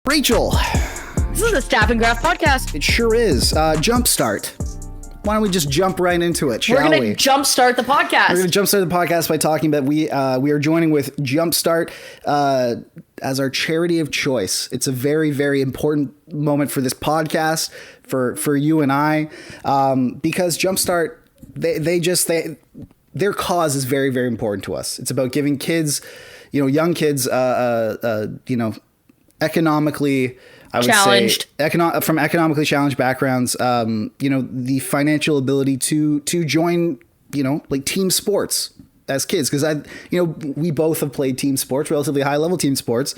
Rachel. This is the Staff and Graph podcast. It sure is. Jumpstart. Why don't we just jump right into it, shall we? We're going to jumpstart the podcast. We're going to jumpstart the podcast by talking about we are joining with Jumpstart as our charity of choice. It's a very, very important moment for this podcast, for you and I, because Jumpstart, their cause is very, very important to us. It's about giving kids, young kids, economically, I would challenged. say, from economically challenged backgrounds, the financial ability to join, like team sports as kids. Because we both have played team sports, relatively high level team sports,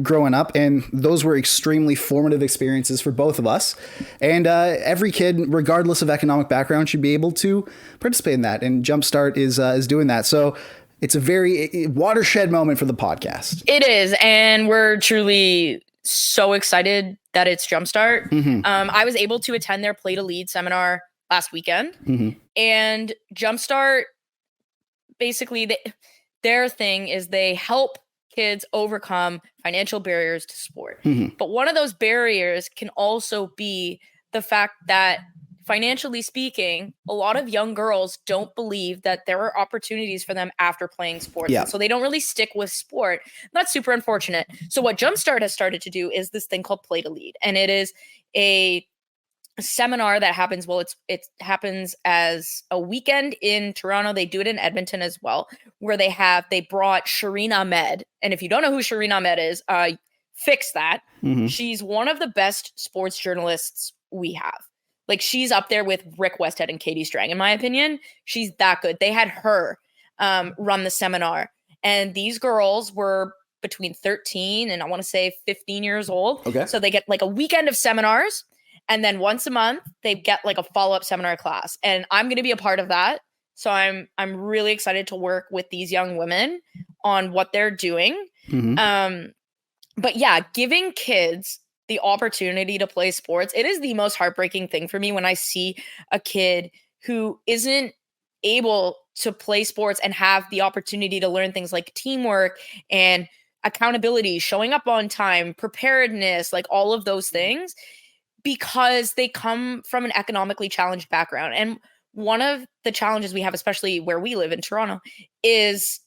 growing up, and those were extremely formative experiences for both of us. And every kid, regardless of economic background, should be able to participate in that. And Jumpstart is doing that. So it's a very watershed moment for the podcast. It is, and we're truly so excited that it's Jumpstart. Mm-hmm. I was able to attend their Play to Lead seminar last weekend, Mm-hmm. and Jumpstart, basically, their thing is they help kids overcome financial barriers to sport. Mm-hmm. But one of those barriers can also be the fact that, financially speaking, a lot of young girls don't believe that there are opportunities for them after playing sports. Yeah. So they don't really stick with sport. That's super unfortunate. So what Jumpstart has started to do is this thing called Play to Lead. And it is a seminar that happens, it happens as a weekend in Toronto. They do it in Edmonton as well, where they brought Shireen Ahmed. And if you don't know who Shireen Ahmed is, fix that. Mm-hmm. She's one of the best sports journalists we have. Like, she's up there with Rick Westhead and Katie Strang, in my opinion. She's that good. They had her run the seminar. And these girls were between 13 and I want to say 15 years old. Okay. So they get like a weekend of seminars. And then once a month, they get like a follow-up seminar class. And I'm going to be a part of that. So I'm really excited to work with these young women on what they're doing. Mm-hmm. But yeah, giving kids the opportunity to play sports, it is the most heartbreaking thing for me when I see a kid who isn't able to play sports and have the opportunity to learn things like teamwork and accountability, showing up on time, preparedness, like all of those things, because they come from an economically challenged background. And one of the challenges we have, especially where we live in Toronto, is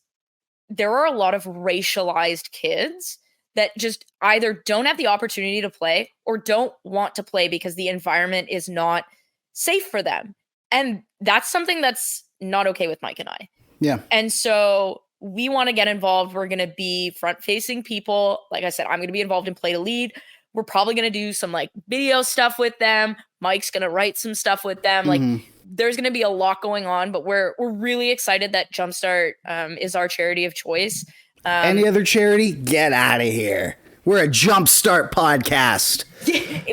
there are a lot of racialized kids that just either don't have the opportunity to play or don't want to play because the environment is not safe for them. And that's something that's not okay with Mike and I. Yeah. And so we want to get involved. We're going to be front-facing people. Like I said, I'm going to be involved in Play to Lead. We're probably going to do some like video stuff with them. Mike's going to write some stuff with them. Mm-hmm. Like, there's going to be a lot going on, but we're really excited that Jumpstart is our charity of choice. Any other charity? Get out of here. We're a Jumpstart podcast.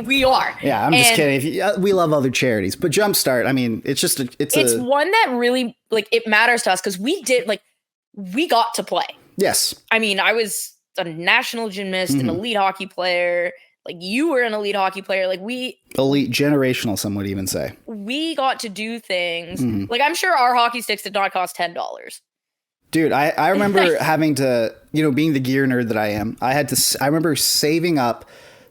We are. Yeah, I'm just kidding. We love other charities, but Jumpstart, I mean, it's one that really, like, it matters to us because we got to play. Yes. I mean, I was a national gymnast, an elite hockey player. Like, you were an elite hockey player. Like, elite generational, some would even say. We got to do things. Like, I'm sure our hockey sticks did not cost $10. Dude, I remember having to, being the gear nerd that I am, I remember saving up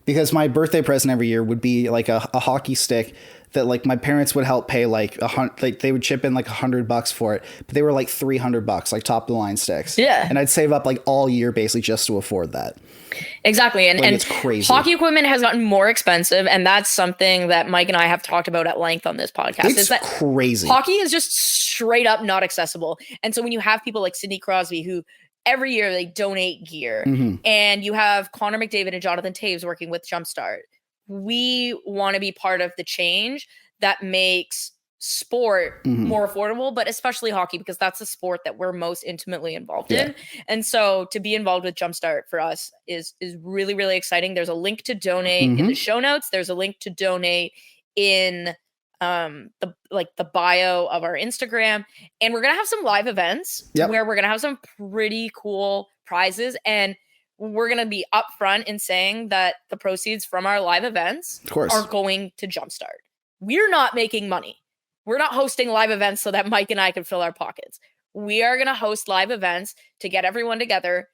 because my birthday present every year would be like a hockey stick that like my parents would help pay like they would chip in like $100 for it, but they were like $300, like top of the line sticks. Yeah. And I'd save up like all year basically just to afford that. Exactly. And it's crazy. Hockey equipment has gotten more expensive. And that's something that Mike and I have talked about at length on this podcast. It's is that crazy. Hockey is just straight up not accessible. And so when you have people like Sidney Crosby, who every year they donate gear, and you have Connor McDavid and Jonathan Taves working with Jumpstart, we want to be part of the change that makes sport more affordable, but especially hockey, because that's the sport that we're most intimately involved in. And so to be involved with Jumpstart for us is really, really exciting. There's a link to donate in the show notes. There's a link to donate in the bio of our Instagram, and we're gonna have some live events where we're gonna have some pretty cool prizes, and we're gonna be upfront in saying that the proceeds from our live events are going to Jumpstart. We're not making money. We're not hosting live events so that Mike and I can fill our pockets. We are gonna host live events to get everyone together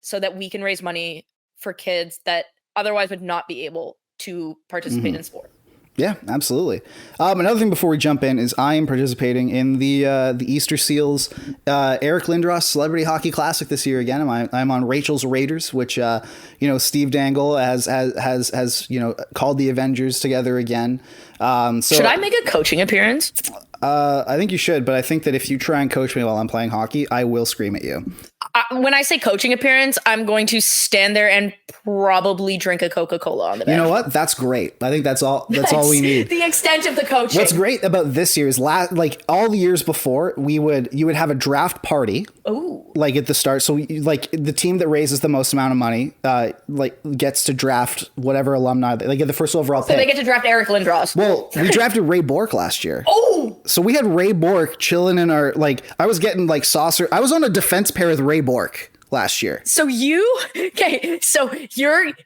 so that we can raise money for kids that otherwise would not be able to participate in sport. Yeah, absolutely. Another thing before we jump in is I am participating in the Easter Seals Eric Lindros Celebrity Hockey Classic this year again. I'm on Rachel's Raiders, which Steve Dangle has called the Avengers together again. So should I make a coaching appearance? I think you should, but I think that if you try and coach me while I'm playing hockey, I will scream at you. When I say coaching appearance, I'm going to stand there and probably drink a Coca-Cola on the bench. You know what? That's great. I think that's all we need. The extent of the coaching. What's great about this year is all the years before, you would have a draft party. Ooh. Like at the start. So the team that raises the most amount of money gets to draft whatever alumni they get the first overall pick. So they get to draft Eric Lindros. Well, we drafted Ray Bourque last year. Oh. So we had Ray Bourque chilling in our I was getting saucer. I was on a defense pair with Ray Bourque last year. So you're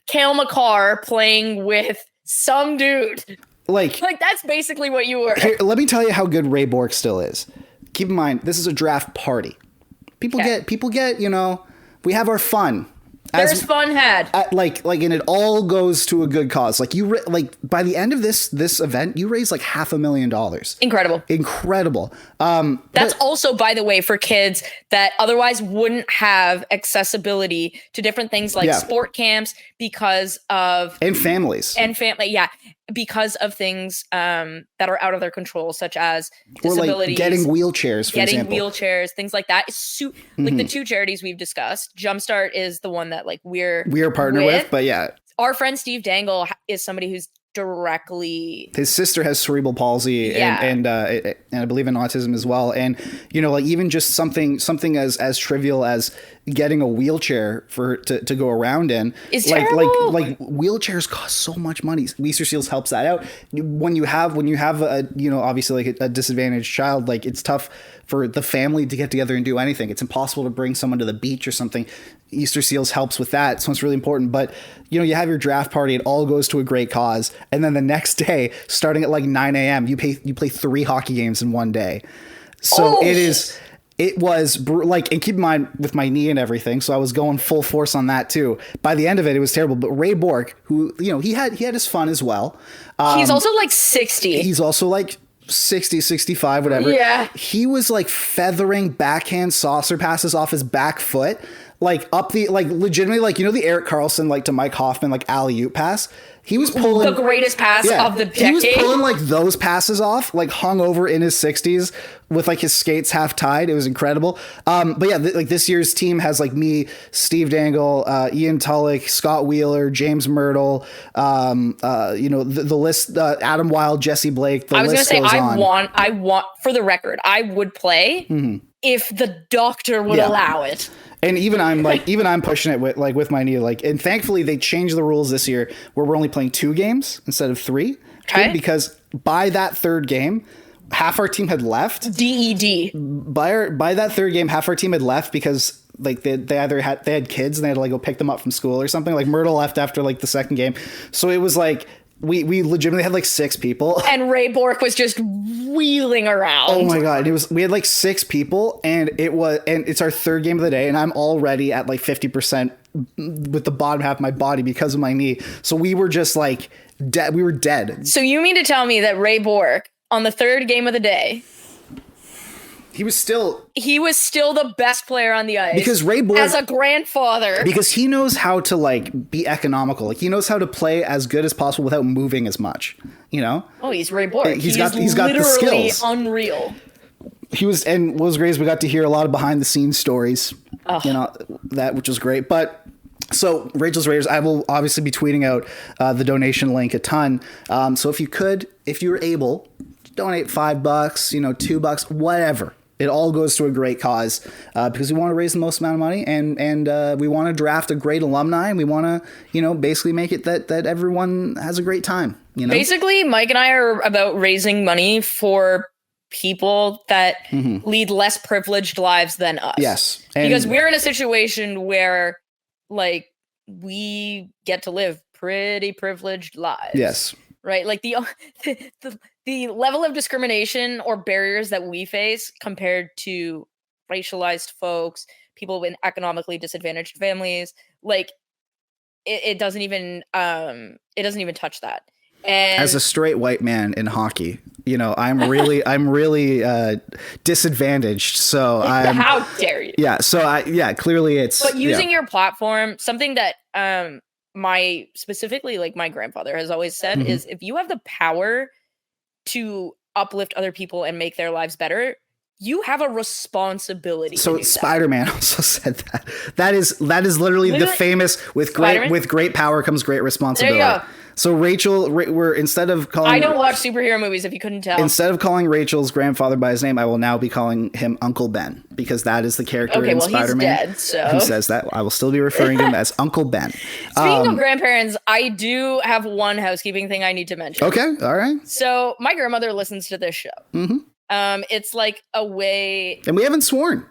Cale Makar playing with some dude. Like that's basically what you were. Here, let me tell you how good Ray Bourque still is. Keep in mind, this is a draft party. People get, we have our fun. There's fun had. And it all goes to a good cause. By the end of this event, you raise $500,000. Incredible. That's also, by the way, for kids that otherwise wouldn't have accessibility to different things like sport camps because of families. Because of things that are out of their control, such as disabilities, or getting wheelchairs, for example. Wheelchairs, things like that. The two charities we've discussed. Jumpstart is the one that we're partnered with, but yeah, our friend Steve Dangle is somebody who's directly. His sister has cerebral palsy and I believe in autism as well. And even just something as trivial as getting a wheelchair to go around in is terrible. Like wheelchairs cost so much money. Easter Seals helps that out. When you have a obviously a disadvantaged child, it's tough for the family to get together and do anything. It's impossible to bring someone to the beach or something. Easter Seals helps with that, so it's really important. But you have your draft party, it all goes to a great cause, and then the next day, starting at 9 a.m., you play 3 hockey games in one day. So it was and keep in mind with my knee and everything, so I was going full force on that too. By the end of it was terrible. But Ray Bourque, who he had his fun as well. He's also 60. He's also 60, 65, whatever. Yeah. He was feathering backhand saucer passes off his back foot. Up the legitimately the Erik Karlsson to Mike Hoffman alley-oop pass. He was pulling the greatest pass of the decade. He was pulling those passes off, hung over in his 60s with his skates half tied. It was incredible. But yeah, this year's team has me, Steve Dangle, Ian Tulloch, Scott Wheeler, James Myrtle, the list, Adam Wilde, Jesse Blake. I was going to say, I want for the record, I would play if the doctor would allow it. And even I'm pushing it with my knee, and thankfully they changed the rules this year where we're only playing 2 games instead of 3. Okay. Because by that third game, half our team had left. DED. By that third game, half our team had left because they had kids and they had to go pick them up from school or something. Myrtle left after the second game, so it was we legitimately had 6 people, and Ray Bourque was just wheeling around. Oh my god! We had 6 people, and it's our third game of the day, and I'm already at 50% with the bottom half of my body because of my knee. So we were just dead. We were dead. So you mean to tell me that Ray Bourque on the third game of the day? He was still the best player on the ice because Ray Bourque, as a grandfather, because he knows how to be economical. He knows how to play as good as possible without moving as much. Oh, he's Ray Bourque. He's got the skills. Unreal. And what was great is we got to hear a lot of behind the scenes stories. Which was great. But so Rachel's Raiders, I will obviously be tweeting out the donation link a ton. So if you were able, donate $5, $2, whatever. It all goes to a great cause because we want to raise the most amount of money and we want to draft a great alumni and we want to, basically make it that everyone has a great time. Basically, Mike and I are about raising money for people that lead less privileged lives than us. Yes. Because we're in a situation where we get to live pretty privileged lives. Yes. Right? The level of discrimination or barriers that we face compared to racialized folks, people in economically disadvantaged families, it doesn't even touch that. And as a straight white man in hockey, I'm really disadvantaged. So how dare you? Yeah. So clearly it's. But using your platform, something that specifically like my grandfather has always said is, if you have the power to uplift other people and make their lives better, you have a responsibility. So Spider-Man also said that. That is literally the famous with great power comes great responsibility. There you go. So Rachel, we're instead of calling. I don't watch superhero movies, if you couldn't tell. Instead of calling Rachel's grandfather by his name, I will now be calling him Uncle Ben, because that is the character in Spider-Man he's dead, who says that. I will still be referring to him as Uncle Ben. Speaking of grandparents, I do have one housekeeping thing I need to mention. Okay, all right. So my grandmother listens to this show. It's like a way, and we haven't sworn.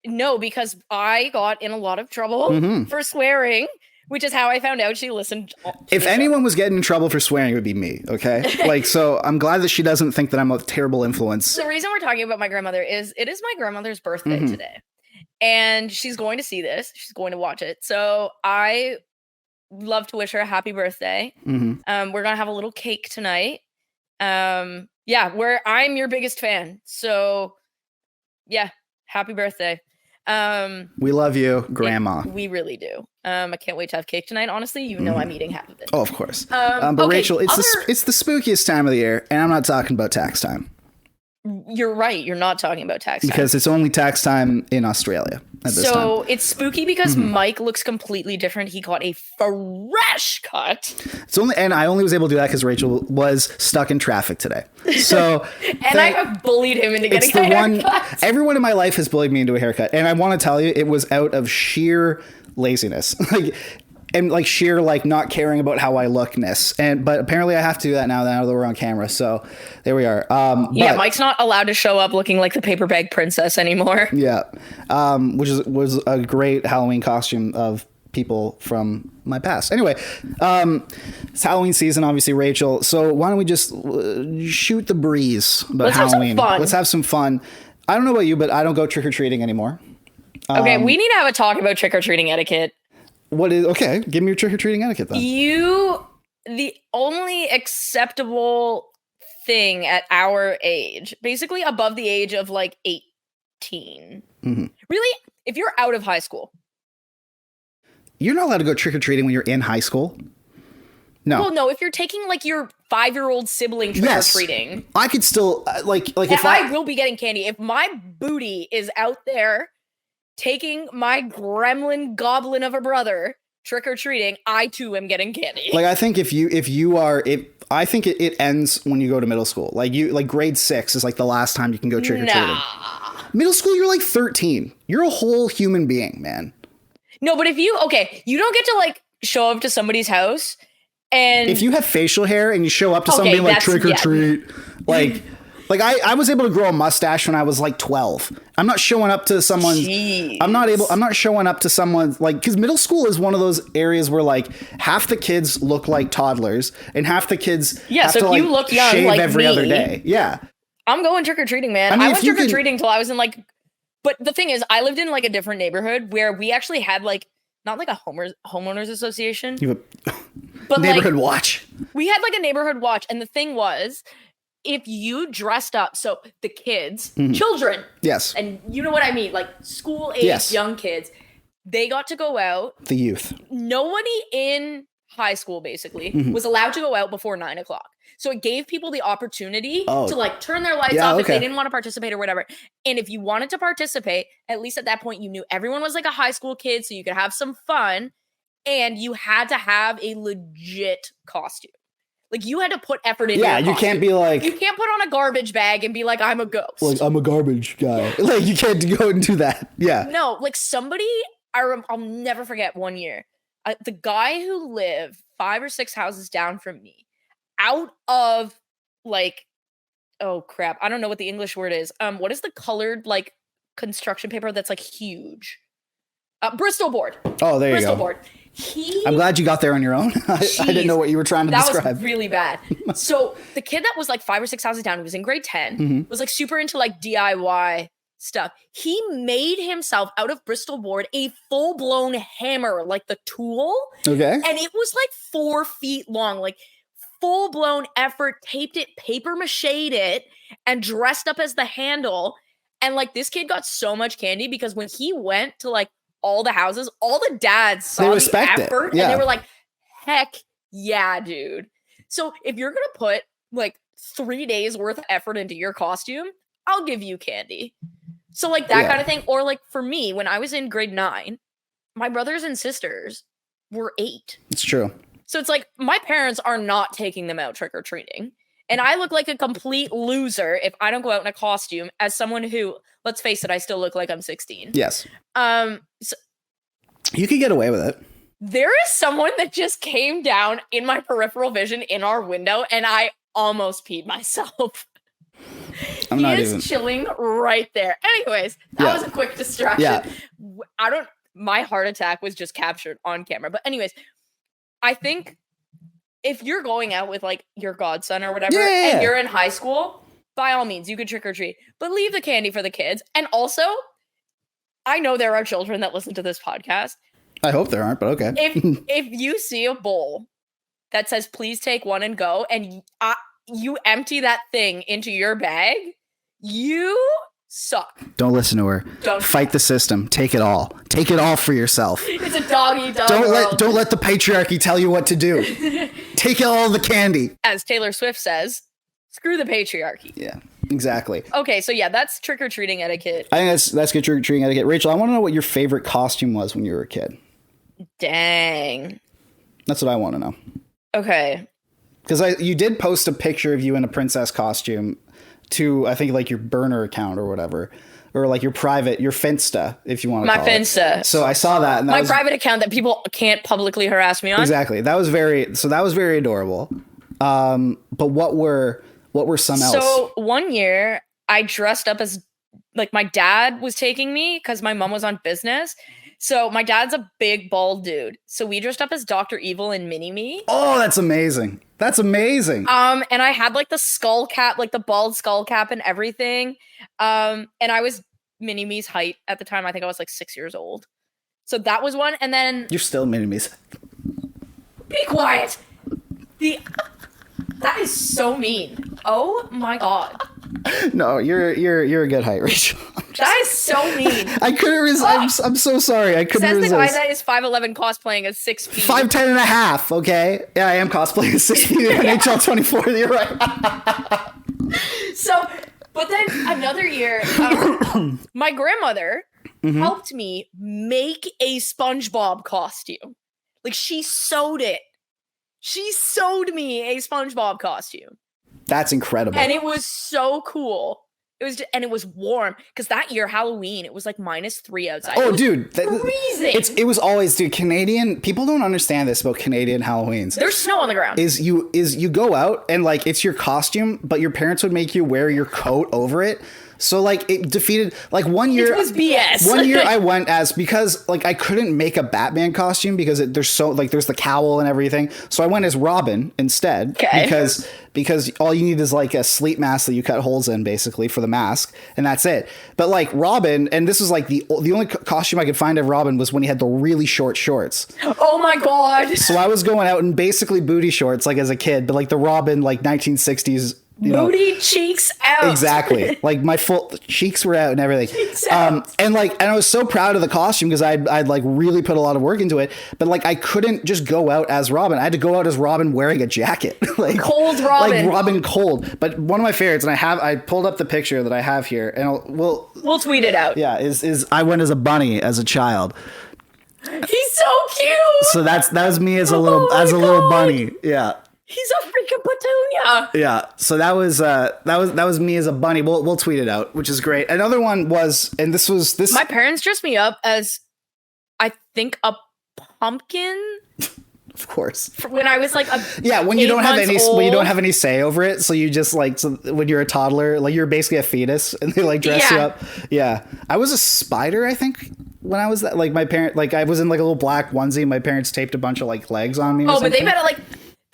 No, because I got in a lot of trouble for swearing, which is how I found out she listened. If anyone was getting in trouble for swearing, it would be me. Okay. So I'm glad that she doesn't think that I'm a terrible influence. The reason we're talking about my grandmother is it is my grandmother's birthday today, and she's going to see this. She's going to watch it. So I love to wish her a happy birthday. We're going to have a little cake tonight. Where I'm your biggest fan. So yeah, happy birthday. We love you, Grandma. We really do. I can't wait to have cake tonight. Honestly, I'm eating half of it. Oh, of course. But okay, Rachel, it's the spookiest time of the year, and I'm not talking about tax time. You're right. You're not talking about tax time. Because it's only tax time in Australia at this time. So it's spooky because Mike looks completely different. He got a fresh cut. And I only was able to do that because Rachel was stuck in traffic today. So and I have bullied him into getting a haircut. Everyone in my life has bullied me into a haircut. And I want to tell you, it was out of sheer laziness. And sheer not caring about how I lookness, but apparently I have to do that now that we're on camera. So there we are. Mike's not allowed to show up looking like the paper bag princess anymore. Yeah, which was a great Halloween costume of people from my past. Anyway, it's Halloween season, obviously, Rachel. So why don't we just shoot the breeze about Halloween? Let's have some fun. I don't know about you, but I don't go trick or treating anymore. Okay, we need to have a talk about trick or treating etiquette. Okay, give me your trick-or-treating etiquette then. The only acceptable thing at our age, basically above the age of 18. Really, if you're out of high school. You're not allowed to go trick-or-treating when you're in high school. No. Well, no, if you're taking your 5-year-old sibling trick-or-treating. Yes, I could still, if I will be getting candy. If my booty is out there taking my gremlin goblin of a brother trick-or-treating, I too am getting candy. I think I think it ends when you go to middle school. Grade 6 is the last time you can go trick-or-treating. Nah. Middle school, you're 13. You're a whole human being, man. No, but you don't get to show up to somebody's house and if you have facial hair and you show up to somebody trick-or-treat, I was able to grow a mustache when I was 12. I'm not showing up to someone. I'm not showing up to someone because middle school is one of those areas where half the kids look like toddlers and half the kids have so to if you look young shave like every me, other day. Yeah. I'm going trick-or-treating, man. I went trick-or-treating till I was in but the thing is, I lived in a different neighborhood where we actually had not a homeowners association. But neighborhood watch. We had a neighborhood watch. And the thing was, if you dressed up, so the kids, children. Yes. And you know what I mean? School age, young kids, they got to go out. The youth. Nobody in high school basically was allowed to go out before 9:00. So it gave people the opportunity to turn their lights off if they didn't want to participate or whatever. And if you wanted to participate, at least at that point, you knew everyone was a high school kid, so you could have some fun. And you had to have a legit costume. You had to put effort into your you can't be you can't put on a garbage bag and be I'm a ghost. I'm a garbage guy. You can't go and do that. Yeah. No, somebody, I'll never forget one year. The guy who lived 5 or 6 houses down from me, out of oh crap, I don't know what the English word is. What is the colored construction paper that's huge? Bristol board. Oh, there you go. Bristol board. I'm glad you got there on your own. I didn't know what you were trying to describe. That was really bad. So the kid that was 5 or 6 houses down, he was in grade 10, was super into DIY stuff. He made himself out of Bristol board a full-blown hammer, like the tool. Okay. And it was like 4 feet long, like full-blown effort, taped it, paper machéed it, and dressed up as the handle. And like this kid got so much candy because when he went to like all the houses, all the dads saw the effort and they were like, heck yeah, dude. So if you're going to put like 3 days worth of effort into your costume, I'll give you candy. So like that kind of thing. Or like for me, when I was in grade 9, my brothers and sisters were 8. It's true. So it's like my parents are not taking them out trick-or-treating. And I look like a complete loser if I don't go out in a costume as someone who, let's face it, I still look like I'm 16. Yes. So you can get away with it. There is someone that just came down in my peripheral vision in our window and I almost peed myself. He is chilling right there. Anyways, that was a quick distraction. Yeah. My heart attack was just captured on camera. But anyways, I think if you're going out with like your godson or whatever and you're in high school, by all means, you could trick or treat, but leave the candy for the kids. And also, I know there are children that listen to this podcast. I hope there aren't, but okay. If you see a bowl that says, please take one and go, and you empty that thing into your bag, you suck. Don't listen to her. Don't fight the system. Take it all. Take it all for yourself. It's a dog-eat-dog world. Don't let the patriarchy tell you what to do. Take all the candy. As Taylor Swift says, screw the patriarchy. Yeah, exactly. Okay, so yeah, that's trick-or-treating etiquette. I think that's good trick-or-treating etiquette. Rachel, I want to know what your favorite costume was when you were a kid. Dang. That's what I want to know. Okay. Because you did post a picture of you in a princess costume to, I think, like your burner account or whatever. Or like your Finsta, if you want to call it. My Finsta. So I saw that. And my private account that people can't publicly harass me on. Exactly. That was very adorable. But what were some else? So one year I dressed up as, like, my dad was taking me because my mom was on business. So my dad's a big bald dude. So we dressed up as Dr. Evil and Mini-Me. Oh, that's amazing. That's amazing. And I had like the skull cap, like the bald skull cap and everything. And I was Mini-Me's height at the time. I think I was like 6 years old. So that was one. And then you're still Mini-Me's. Be quiet. That is so mean. Oh my God. No, you're a good height, Rachel. That is so mean. I couldn't resist. I'm so sorry. I couldn't resist. Says the guy that is 5'11" cosplaying as 6 feet. 5'10" and a half. Okay. Yeah, I am cosplaying as 6 feet in NHL 24. You're right. So, but then another year, my grandmother helped me make a SpongeBob costume. Like, she sewed it. She sewed me a SpongeBob costume. That's incredible. And it was so cool. It was warm because that year Halloween it was like -3 outside. Oh, dude, freezing. It was always, dude. Canadian people don't understand this about Canadian Halloweens. There's snow on the ground. You go out and like it's your costume, but your parents would make you wear your coat over it. So like it defeated like one year. It was BS. One year I went as because like I couldn't make a Batman costume because there's the cowl and everything. So I went as Robin instead because all you need is like a sleep mask that you cut holes in basically for the mask and that's it. But like Robin, and this was like the only costume I could find of Robin was when he had the really short shorts. Oh my God. So I was going out in basically booty shorts like as a kid, but like the Robin like 1960s. Booty cheeks out. Exactly. Like my full cheeks were out and everything. And I was so proud of the costume because I'd like really put a lot of work into it. But like I couldn't just go out as Robin. I had to go out as Robin wearing a jacket. Like cold Robin. Like Robin cold. But one of my favorites, and I pulled up the picture that I have here, and we'll tweet it out. Yeah, is I went as a bunny as a child. He's so cute. So that was me as a little little bunny. Yeah. He's a freaking petunia. Yeah, so that was me as a bunny. We'll tweet it out, which is great. Another one was, and this was. My parents dressed me up as, I think, a pumpkin. Of course. When I was like when you don't have any say over it, so you just like when you're a toddler, like you're basically a fetus, and they like dress you up. Yeah, I was a spider, I think. When I was my parent, like I was in like a little black onesie. And my parents taped a bunch of like legs on me. Oh, but they better like.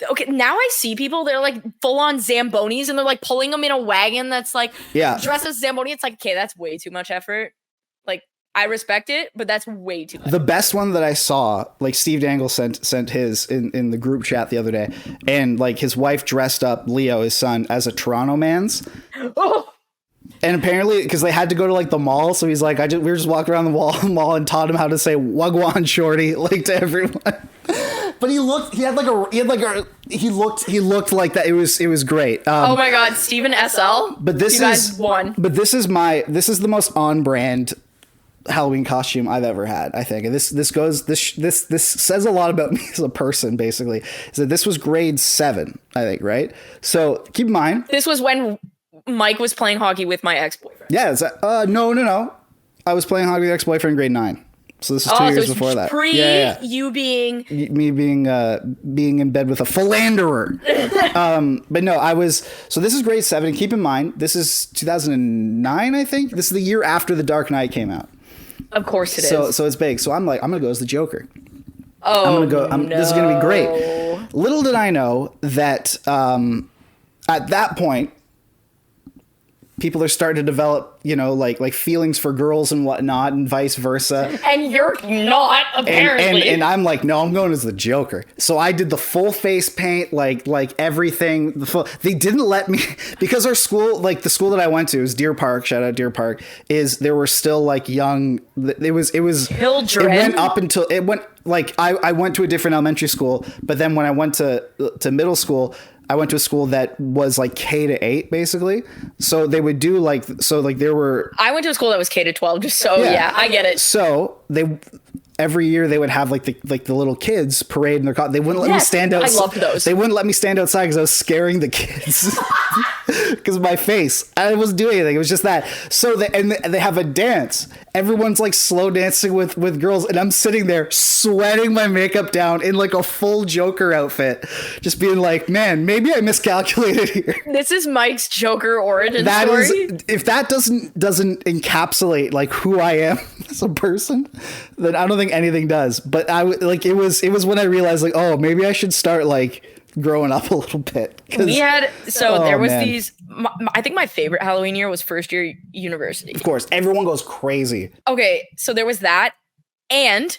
Okay, now I see people, they're like full on Zambonis and they're like pulling them in a wagon that's like dressed as Zamboni. It's like, okay, that's way too much effort. Like, I respect it, but that's way too much. The best one that I saw, like Steve Dangle sent his in the group chat the other day, and like his wife dressed up Leo, his son, as a Toronto man's. Oh. And apparently, because they had to go to like the mall, so he's like, we were just walking around the mall and taught him how to say "Wagwan Shorty" like to everyone. But he looked like that. It was great. Oh my God, Steven SL. But this is the most on brand Halloween costume I've ever had, I think. And this says a lot about me as a person, basically. Is that this was grade 7, I think, right? So keep in mind, this was when Mike was playing hockey with my ex-boyfriend. Yeah, no. I was playing hockey with ex-boyfriend in grade 9. So this is 2 years before that. You being being in bed with a philanderer. But no, so this is grade 7. And keep in mind, this is 2009, I think. This is the year after The Dark Knight came out. Of course it is. So it's big. So I'm like, I'm going to go as the Joker. Oh, This is going to be great. Little did I know that at that point, people are starting to develop, like feelings for girls and whatnot, and vice versa. And you're not, apparently. And I'm like, no, I'm going as the Joker. So I did the full face paint, like everything. They didn't let me, because our school, like the school that I went to is Deer Park. Shout out Deer Park. There were still like young. It was children. It went up until it went like I went to a different elementary school, but then when I went to middle school, I went to a school that was like K to 8, basically. So they would do there were. I went to a school that was K to 12, just so yeah, I get it. So every year they would have like the little kids parade in their car. They wouldn't let me stand outside. I loved those. They wouldn't let me stand outside because I was scaring the kids because of my face. I wasn't doing anything. It was just that. So they have a dance. Everyone's like slow dancing with girls, and I'm sitting there sweating my makeup down in like a full Joker outfit, just being like, man, maybe I miscalculated here. This is Mike's Joker origin story. If that doesn't encapsulate like who I am as a person, then I don't think anything does. But it was when I realized like, oh, maybe I should start like growing up a little bit. There was these. I think my favorite Halloween year was first year university. Of course, everyone goes crazy. Okay, so there was that, and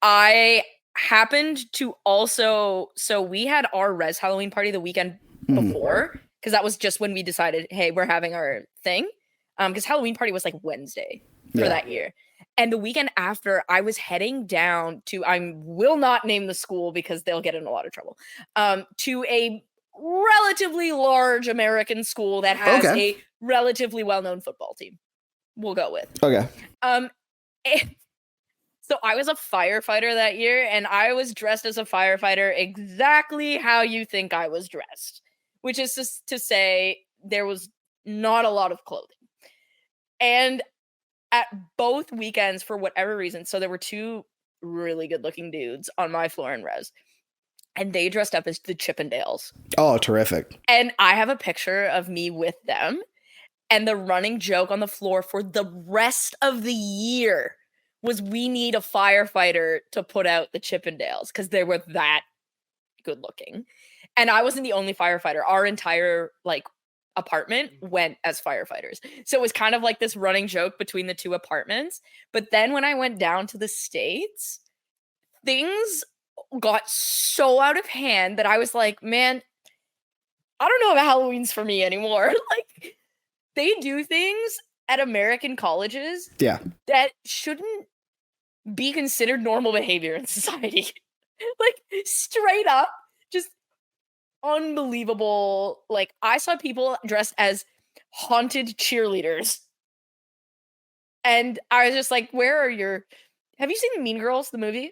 I happened to also. So we had our res Halloween party the weekend before, because that was just when we decided, hey, we're having our thing. Because Halloween party was like Wednesday for that year. And the weekend after, I was heading down to, I will not name the school because they'll get in a lot of trouble, to a relatively large American school that has a relatively well-known football team. We'll go with. Okay. So I was a firefighter that year, and I was dressed as a firefighter exactly how you think I was dressed, which is just to say there was not a lot of clothing. And at both weekends, for whatever reason, so there were 2 really good-looking dudes on my floor in res, and they dressed up as the Chippendales. Oh, terrific. And I have a picture of me with them, and the running joke on the floor for the rest of the year was we need a firefighter to put out the Chippendales because they were that good-looking. And I wasn't the only firefighter. Our entire, apartment went as firefighters. So it was kind of like this running joke between the 2 apartments. But then when I went down to the States, things got so out of hand that I was like, man, I don't know if Halloween's for me anymore. They do things at American colleges that shouldn't be considered normal behavior in society. Straight up, just unbelievable. I saw people dressed as haunted cheerleaders, and I was just like, have you seen Mean Girls, the movie?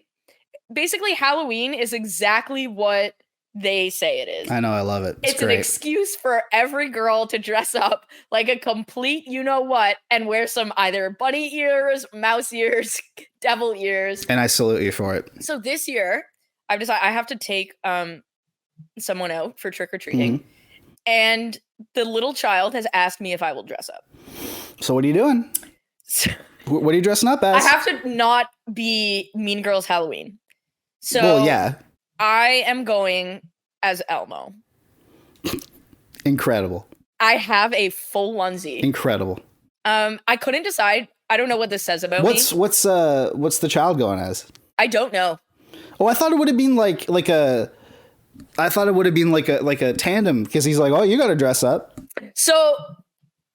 Basically, Halloween is exactly what they say it is. I know, I love it. It's an excuse for every girl to dress up like a complete you-know-what and wear some either bunny ears, mouse ears, devil ears. And I salute you for it. So this year, I've decided I have to take someone out for trick-or-treating. Mm-hmm. And the little child has asked me if I will dress up. So what are you doing? What are you dressing up as? I have to not be Mean Girls Halloween. So well, yeah. I am going as Elmo. Incredible. I have a full onesie. Incredible. I couldn't decide. I don't know what this says about me. What's the child going as? I don't know. Oh, I thought it would have been like a tandem, because he's like, oh, you got to dress up. So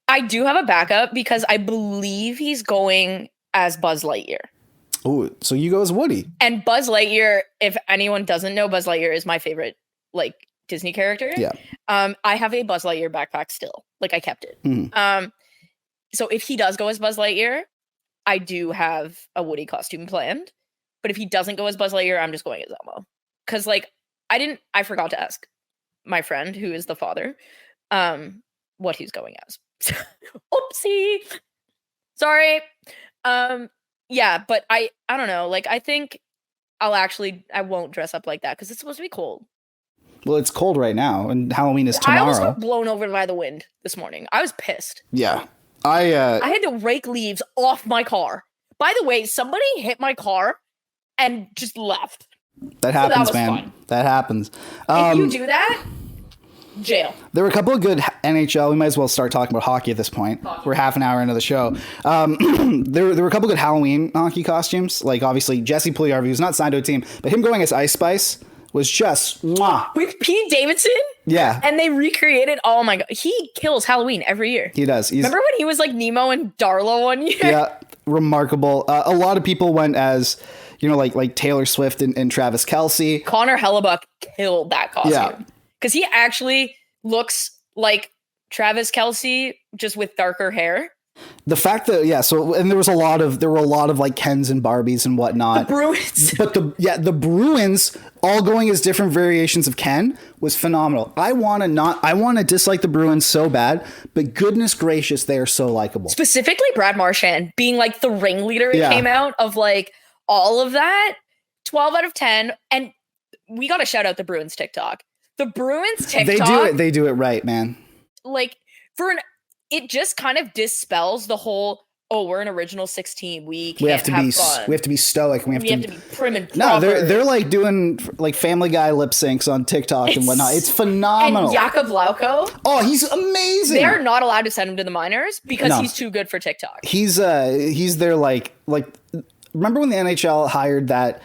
I do have a backup because I believe he's going as Buzz Lightyear. Oh, so you go as Woody. And Buzz Lightyear, if anyone doesn't know, Buzz Lightyear is my favorite like Disney character. Yeah. I have a Buzz Lightyear backpack still. Like, I kept it. Mm-hmm. So if he does go as Buzz Lightyear, I do have a Woody costume planned. But if he doesn't go as Buzz Lightyear, I'm just going as Elmo. Because, like, I forgot to ask my friend, who is the father, what he's going as. Oopsie. Sorry. Yeah, but I don't know. Like, I think I won't dress up like that because it's supposed to be cold. Well, it's cold right now, and Halloween is tomorrow. I almost got blown over by the wind this morning. I was pissed. Yeah. I had to rake leaves off my car. By the way, somebody hit my car and just left. That happens, so that man. Fun. That happens. If you do that, jail. There were a couple of good NHL. We might as well start talking about hockey at this point. We're half an hour into the show. There were a couple of good Halloween hockey costumes. Like, obviously, Jesse Puljujarvi, who's not signed to a team, but him going as Ice Spice was just mwah. With Pete Davidson? Yeah. And they recreated, oh my God. He kills Halloween every year. He does. Remember when he was like Nemo and Darla one year? Yeah. Remarkable. A lot of people went as, like Taylor Swift and Travis Kelce. Connor Hellebuck killed that costume. Yeah. Because he actually looks like Travis Kelce, just with darker hair. The fact that, and there were a lot of like Kens and Barbies and whatnot. The Bruins. But the Bruins all going as different variations of Ken was phenomenal. I want to dislike the Bruins so bad, but goodness gracious, they are so likable. Specifically Brad Marchand being like the ringleader came out of like all of that. 12 out of 10. And we got to shout out the Bruins TikTok. The Bruins TikTok. They do it right, man. Like, it just kind of dispels the whole, oh, we're an original 6 team. We have to be fun. We have to be stoic. We have to be prim and proper. No, they're like doing like Family Guy lip syncs on TikTok and whatnot. It's phenomenal. And Jakub Lauko. Oh, he's amazing. They're not allowed to send him to the minors because he's too good for TikTok. He's their like remember when the NHL hired that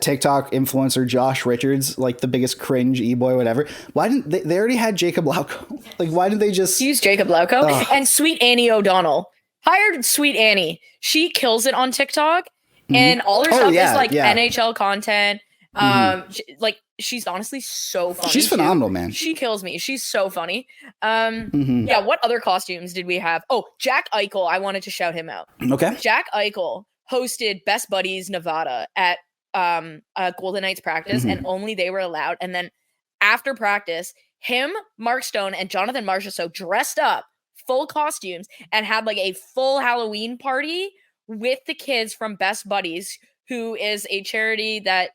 TikTok influencer Josh Richards, like the biggest cringe e-boy, whatever. Why didn't they already had Jakub Lauko? Like, why did they just use Jakub Lauko? And Sweet Annie O'Donnell hired Sweet Annie. She kills it on TikTok, and all her stuff is like NHL content. Like, she's honestly so funny. She's phenomenal, man. She kills me. She's so funny. Yeah. What other costumes did we have? Oh, Jack Eichel. I wanted to shout him out. Okay. Jack Eichel hosted Best Buddies Nevada at Golden Knights practice, and only they were allowed. And then after practice, him, Mark Stone, and Jonathan Marchessault dressed up full costumes and had like a full Halloween party with the kids from Best Buddies, who is a charity that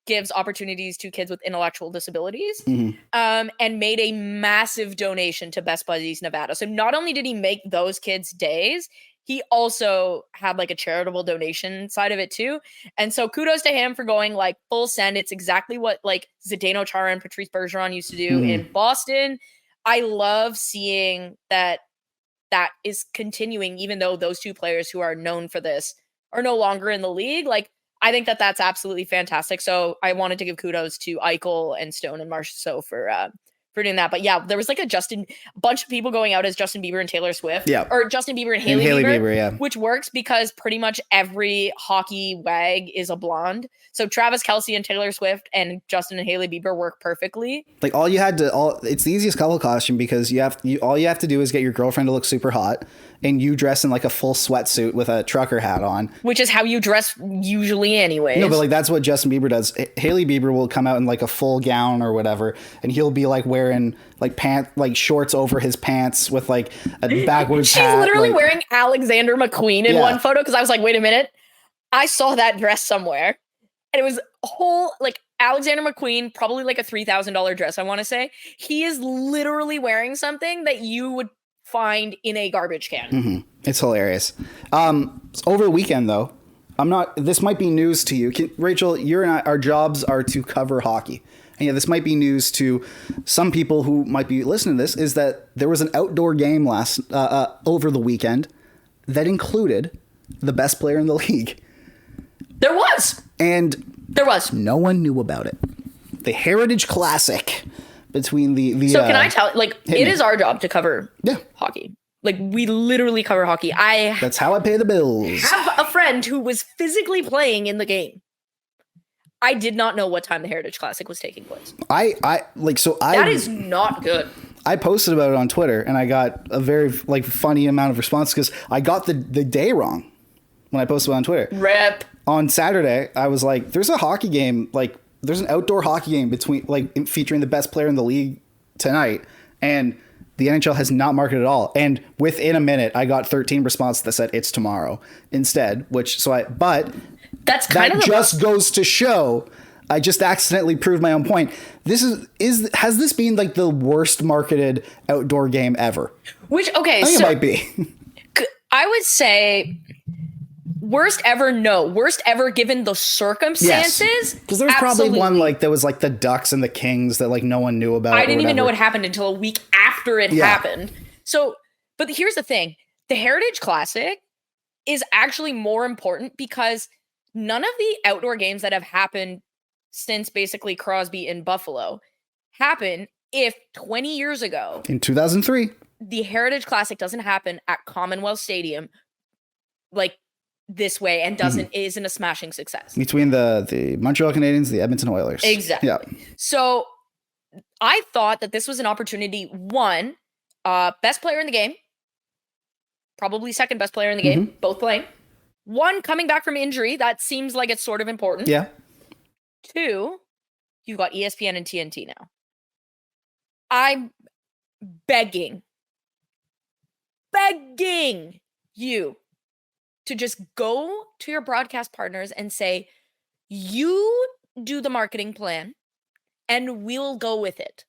gives opportunities to kids with intellectual disabilities, and made a massive donation to Best Buddies Nevada. So not only did he make those kids' days, he also had like a charitable donation side of it too. And so kudos to him for going like full send. It's exactly what like Zdeno Chara and Patrice Bergeron used to do in Boston. I love seeing that is continuing, even though those two players who are known for this are no longer in the league. Like, I think that's absolutely fantastic. So I wanted to give kudos to Eichel and Stone and Marchessault for doing that. But yeah, there was like a bunch of people going out as Justin Bieber and Taylor Swift. Yeah. Or Justin Bieber and Hailey Bieber, yeah. Which works because pretty much every hockey wag is a blonde. So Travis Kelce and Taylor Swift and Justin and Hailey Bieber work perfectly. Like it's the easiest couple costume because all you have to do is get your girlfriend to look super hot, and you dress in like a full sweatsuit with a trucker hat on. Which is how you dress usually anyways. No, but like that's what Justin Bieber does. Hailey Bieber will come out in like a full gown or whatever, and he'll be like wearing like shorts over his pants with like a backwards hat. She's literally wearing Alexander McQueen in one photo, because I was like, wait a minute. I saw that dress somewhere. And it was a whole, like, Alexander McQueen, probably like a $3,000 dress, I want to say. He is literally wearing something that you would find in a garbage can. It's hilarious. Over the weekend, though, this might be news to you. Rachel, you and I, our jobs are to cover hockey. and yeah, this might be news to some people who might be listening to this, is that there was an outdoor game over the weekend that included the best player in the league. There was. No one knew about it. The Heritage Classic between the So can I tell, like, it is our job to cover Yeah. hockey. Like, we literally cover hockey. That's how I pay the bills. Have a friend who was physically playing in the game. I did not know what time the Heritage Classic was taking place. That is not good. I posted about it on Twitter, and I got a very funny amount of response because I got the day wrong when I posted it on Twitter. Rip. On Saturday, I was like, there's a hockey game, there's an outdoor hockey game featuring the best player in the league tonight, and the NHL has not marketed it at all. And within a minute, I got 13 responses that said it's tomorrow instead, That's kind of just goes to show I just accidentally proved my own point. Has this been the worst marketed outdoor game ever? I think it might be. I would say worst ever. No, worst ever given the circumstances. Because there was probably one that was the Ducks and the Kings that no one knew about. I didn't even know it happened until a week after it happened. So, but here's the thing: the Heritage Classic is actually more important because none of the outdoor games that have happened since basically Crosby in Buffalo happened if 20 years ago, in 2003, the Heritage Classic doesn't happen at Commonwealth Stadium this way and isn't a smashing success. Between the Montreal Canadiens, the Edmonton Oilers. Exactly. Yeah. So I thought that this was an opportunity, one, best player in the game, probably second best player in the game, both playing. One, coming back from injury, that seems like it's sort of important. Yeah. Two, you've got ESPN and TNT now. I'm begging you to just go to your broadcast partners and say, you do the marketing plan and we'll go with it.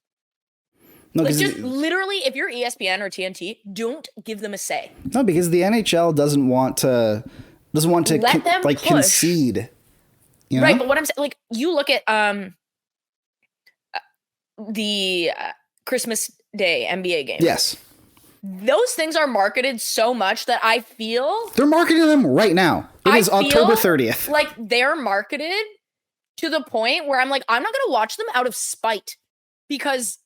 No, just literally, if you're ESPN or TNT, don't give them a say. No, because the NHL doesn't want to let them push. Concede. You know? Right, but what I'm saying, you look at the Christmas Day NBA games. Yes. Those things are marketed so much that I feel they're marketing them right now. It is October 30th. They're marketed to the point where I'm not going to watch them out of spite because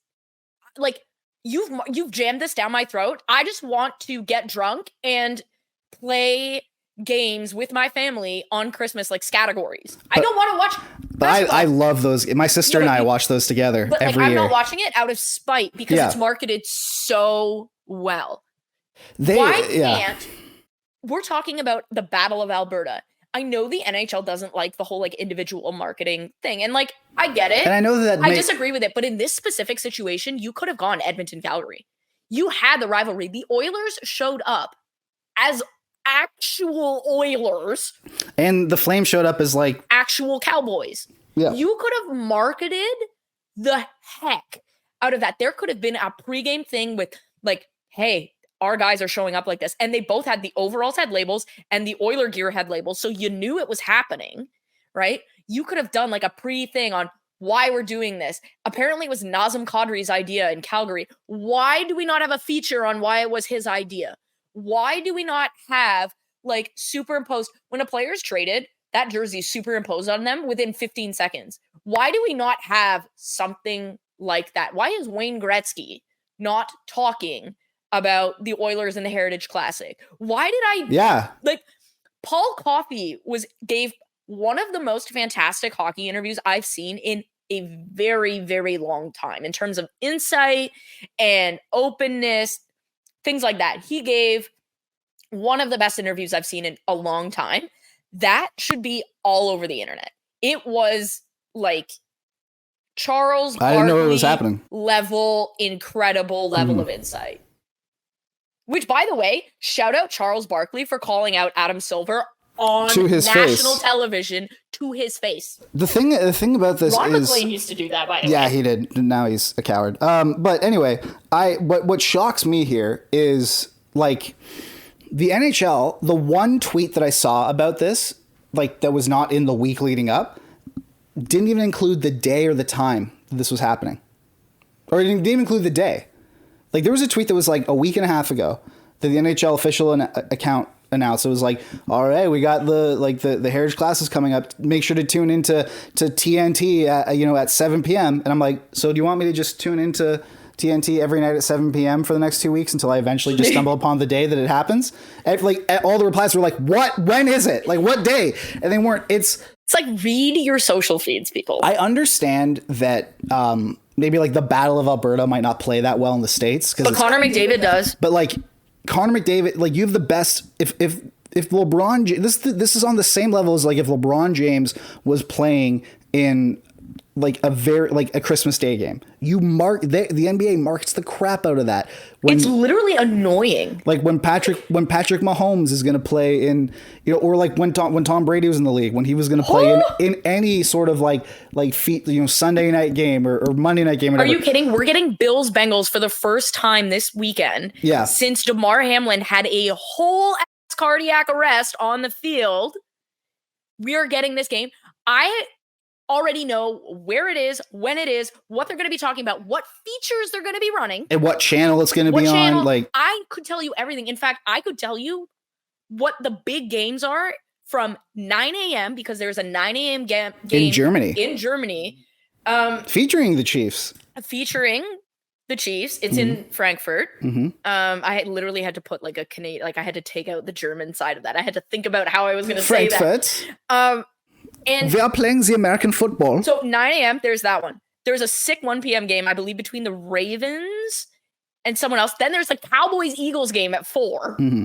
you've jammed this down my throat. I just want to get drunk and play games with my family on Christmas categories. I don't want to watch. But I love those. My sister and I watch those together every year. I'm not watching it out of spite because it's marketed so well. We're talking about the Battle of Alberta. I know the NHL doesn't like the whole individual marketing thing, and I get it. And I know that I disagree with it, but in this specific situation, you could have gone Edmonton Calgary. You had the rivalry. The Oilers showed up as actual Oilers, and the Flames showed up as actual Cowboys. Yeah, you could have marketed the heck out of that. There could have been a pregame thing with hey, our guys are showing up like this. And they both had the overalls had labels and the Oiler gear had labels. So you knew it was happening, right? You could have done a pre-thing on why we're doing this. Apparently it was Nazem Kadri's idea in Calgary. Why do we not have a feature on why it was his idea? Why do we not have superimposed when a player's traded, that jersey superimposed on them within 15 seconds? Why do we not have something like that? Why is Wayne Gretzky not talking about the Oilers and the Heritage Classic? Why did I? Yeah. Paul Coffey gave one of the most fantastic hockey interviews I've seen in a very, very long time in terms of insight and openness, things like that. He gave one of the best interviews I've seen in a long time. That should be all over the internet. It was Charles Barkley, I didn't know it was happening. Incredible level of insight. Which, by the way, shout out Charles Barkley for calling out Adam Silver on national television to his face. The thing about this Ron is McLean used to do that, by the way. Yeah, he did. Now he's a coward. But anyway, what shocks me here is the NHL. The one tweet that I saw about this, that was not in the week leading up, didn't even include the day or the time this was happening. Or it didn't even include the day. Like, there was a tweet that was like a week and a half ago that the NHL official account announced. It was like, all right, we got the Heritage Classes coming up. Make sure to tune into TNT at 7 p.m. And I'm like, so do you want me to just tune into TNT every night at 7 p.m. for the next 2 weeks until I eventually just stumble upon the day that it happens? And all the replies were like, what? When is it? Like, what day? And they weren't. It's like, read your social feeds, people. I understand that maybe like the Battle of Alberta might not play that well in the States. But Connor McDavid does. But like Connor McDavid, like, you have the best. If LeBron, this is on the same level as like if LeBron James was playing in like a Christmas Day game. The NBA markets the crap out of that. It's literally annoying. Like when Patrick Mahomes is going to play in, or like when Tom Brady was in the league, when he was going to play in any sort of like Sunday night game or Monday night game. Or whatever. Are you kidding? We're getting Bills Bengals for the first time this weekend. Yeah. Since DeMar Hamlin had a whole ass cardiac arrest on the field, we are getting this game. I already know where it is, when it is, what they're going to be talking about, what features they're going to be running, and what channel it's going to be on. Like, I could tell you everything. In fact, I could tell you what the big games are from 9 a.m. because there's a 9 a.m. game in Germany. Featuring the Chiefs. It's in Frankfurt. Mm-hmm. I literally had to put like a Canadian, like I had to take out the German side of that. I had to think about how I was going to say that. And we are playing the American football. So 9 a.m. There's that one. There's a sick 1 p.m. game, I believe, between the Ravens and someone else. Then there's the Cowboys-Eagles game at 4. Mm-hmm.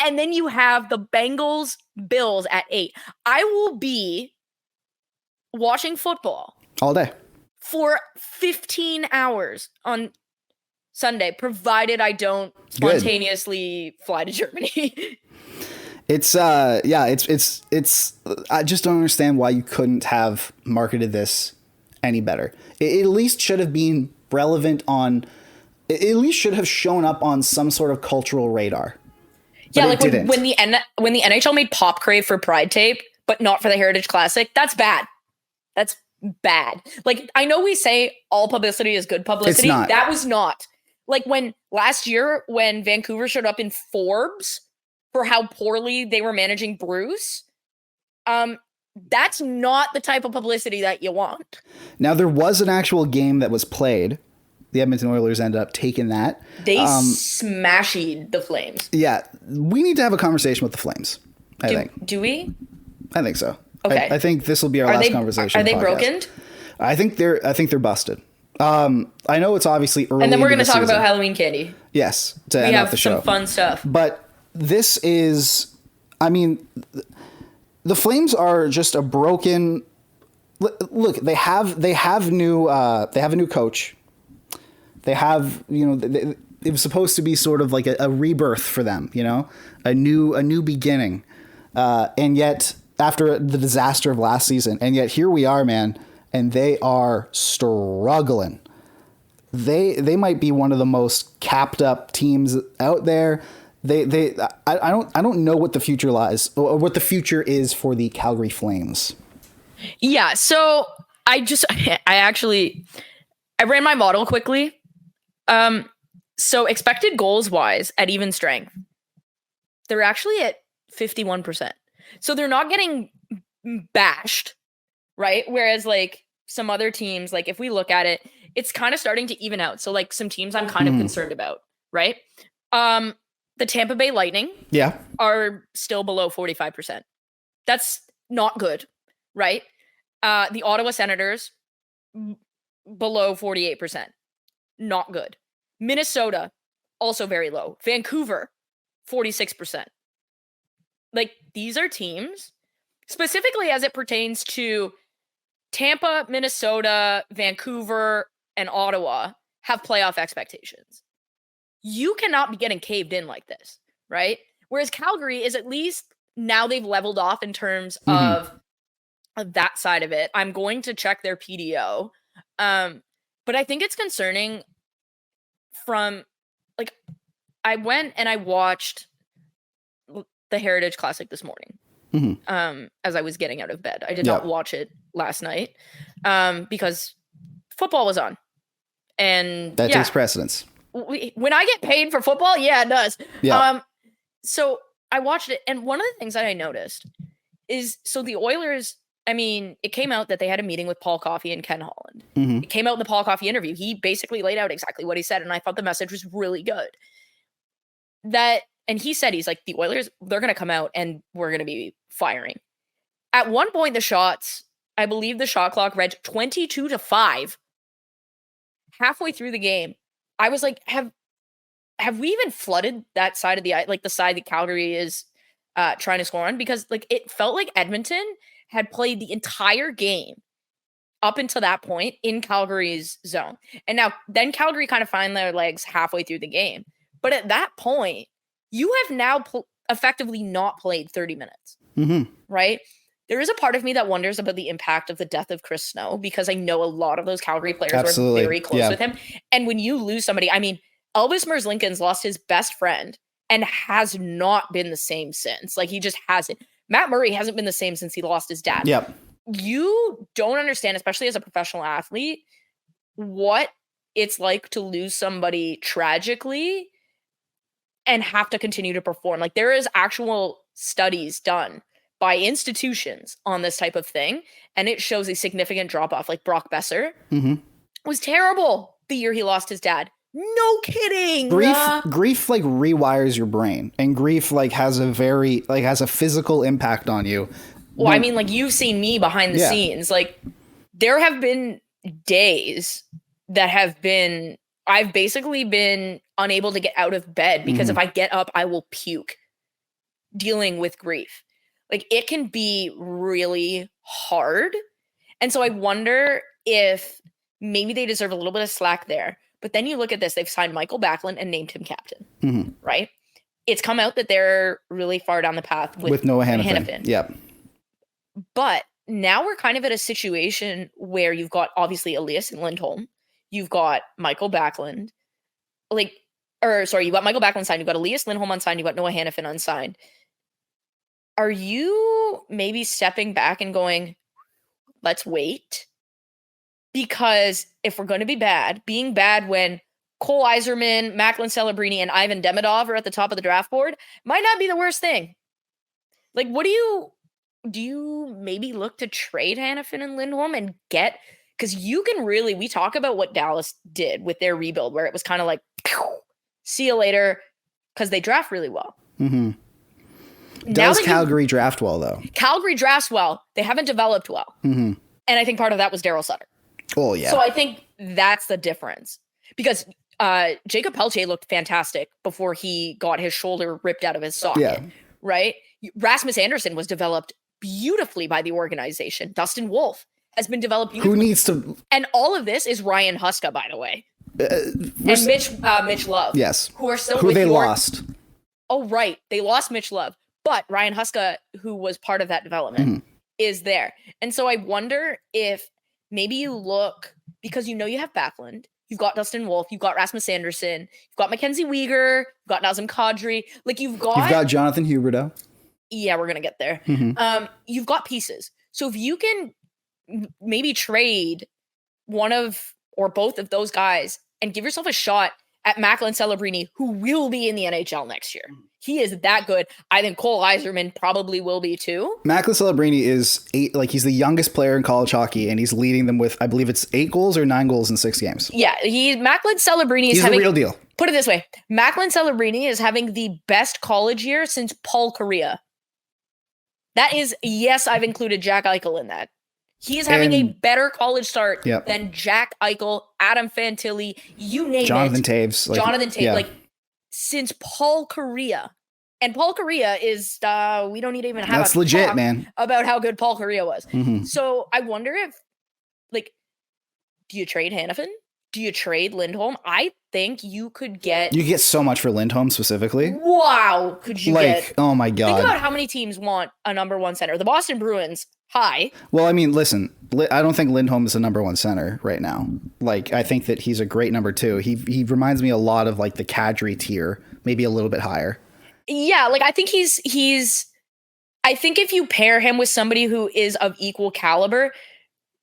And then you have the Bengals-Bills at 8. I will be watching football all day for 15 hours on Sunday, provided I don't spontaneously fly to Germany. It's I just don't understand why you couldn't have marketed this any better. It at least should have been relevant it at least should have shown up on some sort of cultural radar. Yeah, like when the NHL made Pop Crave for Pride Tape, but not for the Heritage Classic, that's bad. That's bad. Like, I know we say all publicity is good publicity. It's not. That was not. Like when last year when Vancouver showed up in Forbes for how poorly they were managing Bruce, that's not the type of publicity that you want. Now, there was an actual game that was played. The Edmonton Oilers ended up taking that. They smashed the Flames. Yeah, we need to have a conversation with the Flames, I think. Do we? I think so. Okay. I think this will be our last conversation. Are they broken? I think they're busted. I know it's obviously early. And then we're going to talk about Halloween candy. Yes, to end off the show. We have some fun stuff. But this is, I mean, the Flames are just a broken. Look, they have a new coach. They have, it was supposed to be sort of like a rebirth for them, a new beginning, and yet after the disaster of last season, and yet here we are, man, and they are struggling. They might be one of the most capped up teams out there. I don't know what the future lies or what the future is for the Calgary Flames. Yeah, so I ran my model quickly. So expected goals wise at even strength, they're actually at 51%. So they're not getting bashed, right? Whereas like some other teams, like if we look at it, it's kind of starting to even out. So like some teams I'm kind of concerned about, right? The Tampa Bay Lightning are still below 45%. That's not good, right? The Ottawa Senators below 48%. Not good. Minnesota, also very low. Vancouver, 46%. Like, these are teams, specifically as it pertains to Tampa, Minnesota, Vancouver, and Ottawa, have playoff expectations. You cannot be getting caved in like this, right? Whereas Calgary is at least, now they've leveled off in terms of that side of it. I'm going to check their PDO. But I think it's concerning from, like, I went and I watched the Heritage Classic this morning as I was getting out of bed. I did not watch it last night because football was on. And that takes precedence. When I get paid for football, yeah, it does. Yeah. So I watched it, and one of the things that I noticed is, so the Oilers, I mean, it came out that they had a meeting with Paul Coffey and Ken Holland. Mm-hmm. It came out in the Paul Coffey interview. He basically laid out exactly what he said, and I thought the message was really good. And he said, he's like, the Oilers, they're going to come out and we're going to be firing. At one point, the shots, I believe the shot clock read 22-5. Halfway through the game, I was like, have we even flooded that side of the ice, like the side that Calgary is trying to score on? Because like it felt like Edmonton had played the entire game up until that point in Calgary's zone. And then Calgary kind of find their legs halfway through the game. But at that point, you have now effectively not played 30 minutes, right? There is a part of me that wonders about the impact of the death of Chris Snow, because I know a lot of those Calgary players were very close with him. And when you lose somebody, I mean, Elvis Merzlikins lost his best friend and has not been the same since. Like, he just hasn't. Matt Murray hasn't been the same since he lost his dad. Yep. You don't understand, especially as a professional athlete, what it's like to lose somebody tragically and have to continue to perform. Like, there is actual studies done by institutions on this type of thing, and it shows a significant drop-off. Like Brock Besser was terrible the year he lost his dad. No kidding. Grief like rewires your brain, and grief like has a physical impact on you. Well, I mean, like, you've seen me behind the scenes. Like, there have been days that I've basically been unable to get out of bed because if I get up, I will puke dealing with grief. Like, it can be really hard. And so I wonder if maybe they deserve a little bit of slack there. But then you look at this, they've signed Michael Backlund and named him captain, right? It's come out that they're really far down the path with Noah Hannafin. Yep. But now we're kind of at a situation where you've got, obviously, Elias and Lindholm. You've got Michael Backlund. You've got Michael Backlund signed. You've got Elias Lindholm unsigned. You've got Noah Hannafin unsigned. Are you maybe stepping back and going, let's wait? Because if we're going to be bad, being bad when Cole Yzerman, Macklin Celebrini, and Ivan Demidov are at the top of the draft board might not be the worst thing. Like, what do you maybe look to trade Hannafin and Lindholm and get? Because you can really, we talk about what Dallas did with their rebuild, where it was kind of like, see you later, because they draft really well. Does Calgary draft well, though? Calgary drafts well. They haven't developed well. And I think part of that was Daryl Sutter. Oh, yeah. So I think that's the difference. Because Jacob Peltier looked fantastic before he got his shoulder ripped out of his socket, right? Rasmus Andersson was developed beautifully by the organization. Dustin Wolf has been developed beautifully. Who needs to... And all of this is Ryan Huska, by the way. And Mitch Love. Yes. Who they lost. Oh, right. They lost Mitch Love. But Ryan Huska, who was part of that development, is there. And so I wonder if maybe you look, because you have Backlund, you've got Dustin Wolf, you've got Rasmus Andersson, you've got Mackenzie Weegar, you've got Nazem Kadri. Like, you've got Jonathan Huberdeau. Yeah, we're going to get there. You've got pieces. So if you can maybe trade one of or both of those guys and give yourself a shot at Macklin Celebrini, who will be in the NHL next year. He is that good. I think Cole Yzerman probably will be too. Macklin Celebrini is he's the youngest player in college hockey, and he's leading them with, I believe it's 8 goals or 9 goals in 6 games. Yeah, Macklin Celebrini is having the real deal. Put it this way. Macklin Celebrini is having the best college year since Paul Kariya. That is, yes, I've included Jack Eichel in that. He is having a better college start than Jack Eichel, Adam Fantilli, you name Jonathan it. Taves. Jonathan Taves. Since Paul Kariya. And Paul Kariya is, we don't need to even have That's legit, talk man. About how good Paul Kariya was. So I wonder if, do you trade Hannafin? Do you trade Lindholm? I think you could get... You get so much for Lindholm specifically. Wow. Could you get... Oh my God. Think about how many teams want a number 1 center. The Boston Bruins, hi. Well, I mean, listen, I don't think Lindholm is a number 1 center right now. I think that he's a great number 2. He reminds me a lot of the Kadri tier, maybe a little bit higher. Yeah, I think he's... I think if you pair him with somebody who is of equal caliber,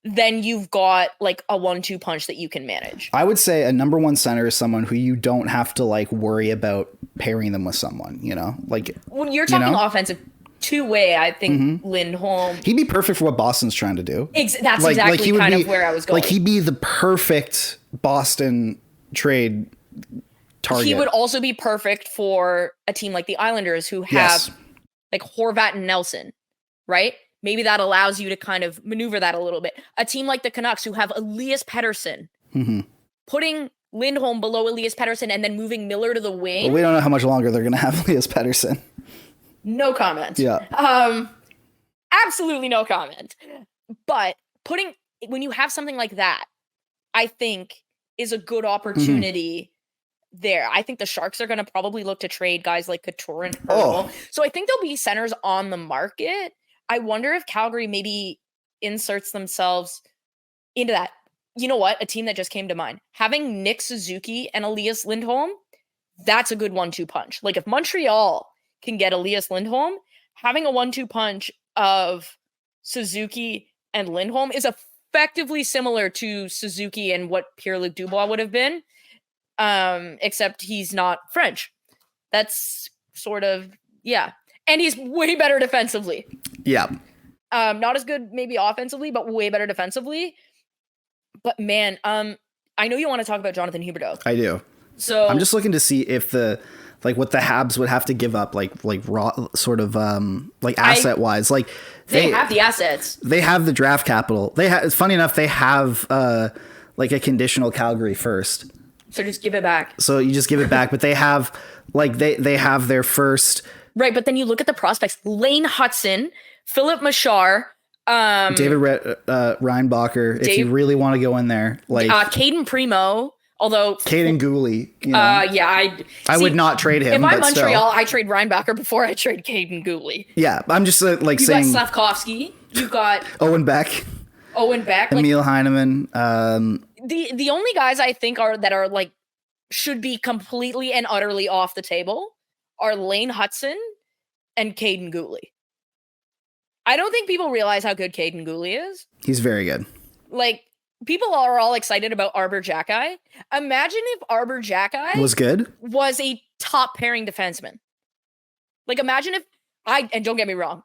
then you've got like a 1-2 punch that you can manage. I would say a number one center is someone who you don't have to like worry about pairing them with someone, like When you're talking offensive two-way, I think Lindholm. He'd be perfect for what Boston's trying to do. That's exactly kind of where I was going. Like he'd be the perfect Boston trade target. He would also be perfect for a team like the Islanders who have like Horvat and Nelson, right? Maybe that allows you to kind of maneuver that a little bit. A team like the Canucks who have Elias Pettersson, putting Lindholm below Elias Pettersson and then moving Miller to the wing. Well, we don't know how much longer they're going to have Elias Pettersson. No comment. Yeah. Absolutely no comment. But when you have something like that, I think is a good opportunity there. I think the Sharks are going to probably look to trade guys like Couture and Hurdle. So I think there'll be centers on the market. I wonder if Calgary maybe inserts themselves into that. You know what? A team that just came to mind. Having Nick Suzuki and Elias Lindholm, that's a good 1-2 punch. Like if Montreal can get Elias Lindholm, having a 1-2 punch of Suzuki and Lindholm is effectively similar to Suzuki and what Pierre-Luc Dubois would have been, except he's not French. That's sort of, yeah. And he's way better defensively. Yeah. Not as good maybe offensively, but way better defensively. But man, I know you want to talk about Jonathan Huberdeau. I do. So I'm just looking to see if what the Habs would have to give up, like raw sort of asset wise. Like they have the assets. They have the draft capital. It's funny enough, they have like a conditional Calgary first. So just give it back. So you just give it back, but they have they have their first. Right, but then you look at the prospects: Lane Hudson, Philip Machar, David Reinbacher. If you really want to go in there, like Caden Primo. Although Caden Gooley, I would not trade him. If I'm but Montreal, still. I trade Reinbacher before I trade Caden Gooley. Yeah, I'm just saying. You got Slavkovsky. You got Owen Beck. Emil Heineman. The only guys I think are like should be completely and utterly off the table are Lane Hudson and Caden Gooley. I don't think people realize how good Caden Gooley is. He's very good. Like, people are all excited about Arbor Xhekaj. Imagine if Arbor Xhekaj was a top pairing defenseman. Like, imagine if and don't get me wrong,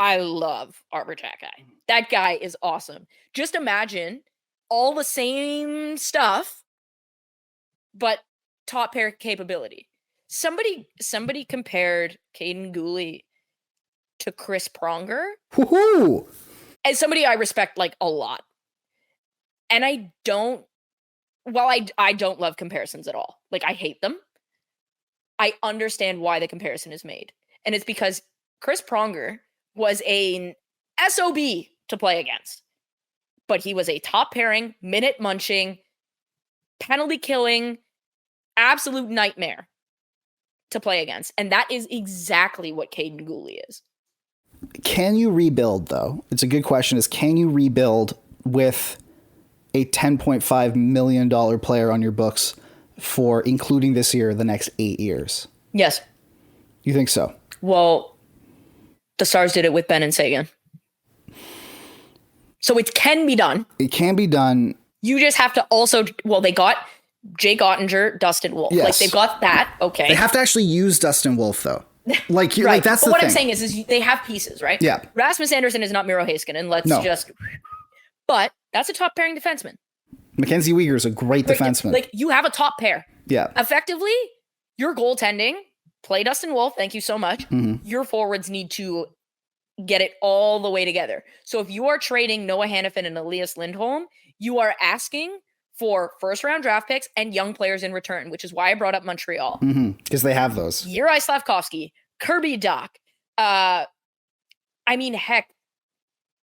I love Arbor Xhekaj. That guy is awesome. Just imagine all the same stuff, but top pair capability. Somebody compared Caden Gooley to Chris Pronger. Woohoo! As somebody I respect like a lot. And I don't love comparisons at all. Like, I hate them. I understand why the comparison is made. And it's because Chris Pronger was an SOB to play against. But he was a top pairing, minute munching, penalty killing, absolute nightmare to play against. And that is exactly what Caden Gooley is. Can you rebuild, though? It's a good question. Can you rebuild with a $10.5 million player on your books for, including this year, the next 8 years? Yes. You think so? Well, the Stars did it with Ben and Sagan. So it can be done. It can be done. You just have to also, they got Jake Ottinger, Dustin Wolf. Yes. Like, they've got that. Okay. They have to actually use Dustin Wolf, though. Like, right. like that's but the what thing. I'm saying is they have pieces, right? Yeah. Rasmus Anderson is not Miro Heiskanen. But that's a top pairing defenseman. Mackenzie Weegar is a great defenseman. Like, you have a top pair. Yeah. Effectively, your goaltending, play Dustin Wolf. Thank you so much. Mm-hmm. Your forwards need to get it all the way together. So if you are trading Noah Hannafin and Elias Lindholm, you are asking for first-round draft picks and young players in return, which is why I brought up Montreal. Because they have those. Juraj Slavkovsky, Kirby Dach. Heck,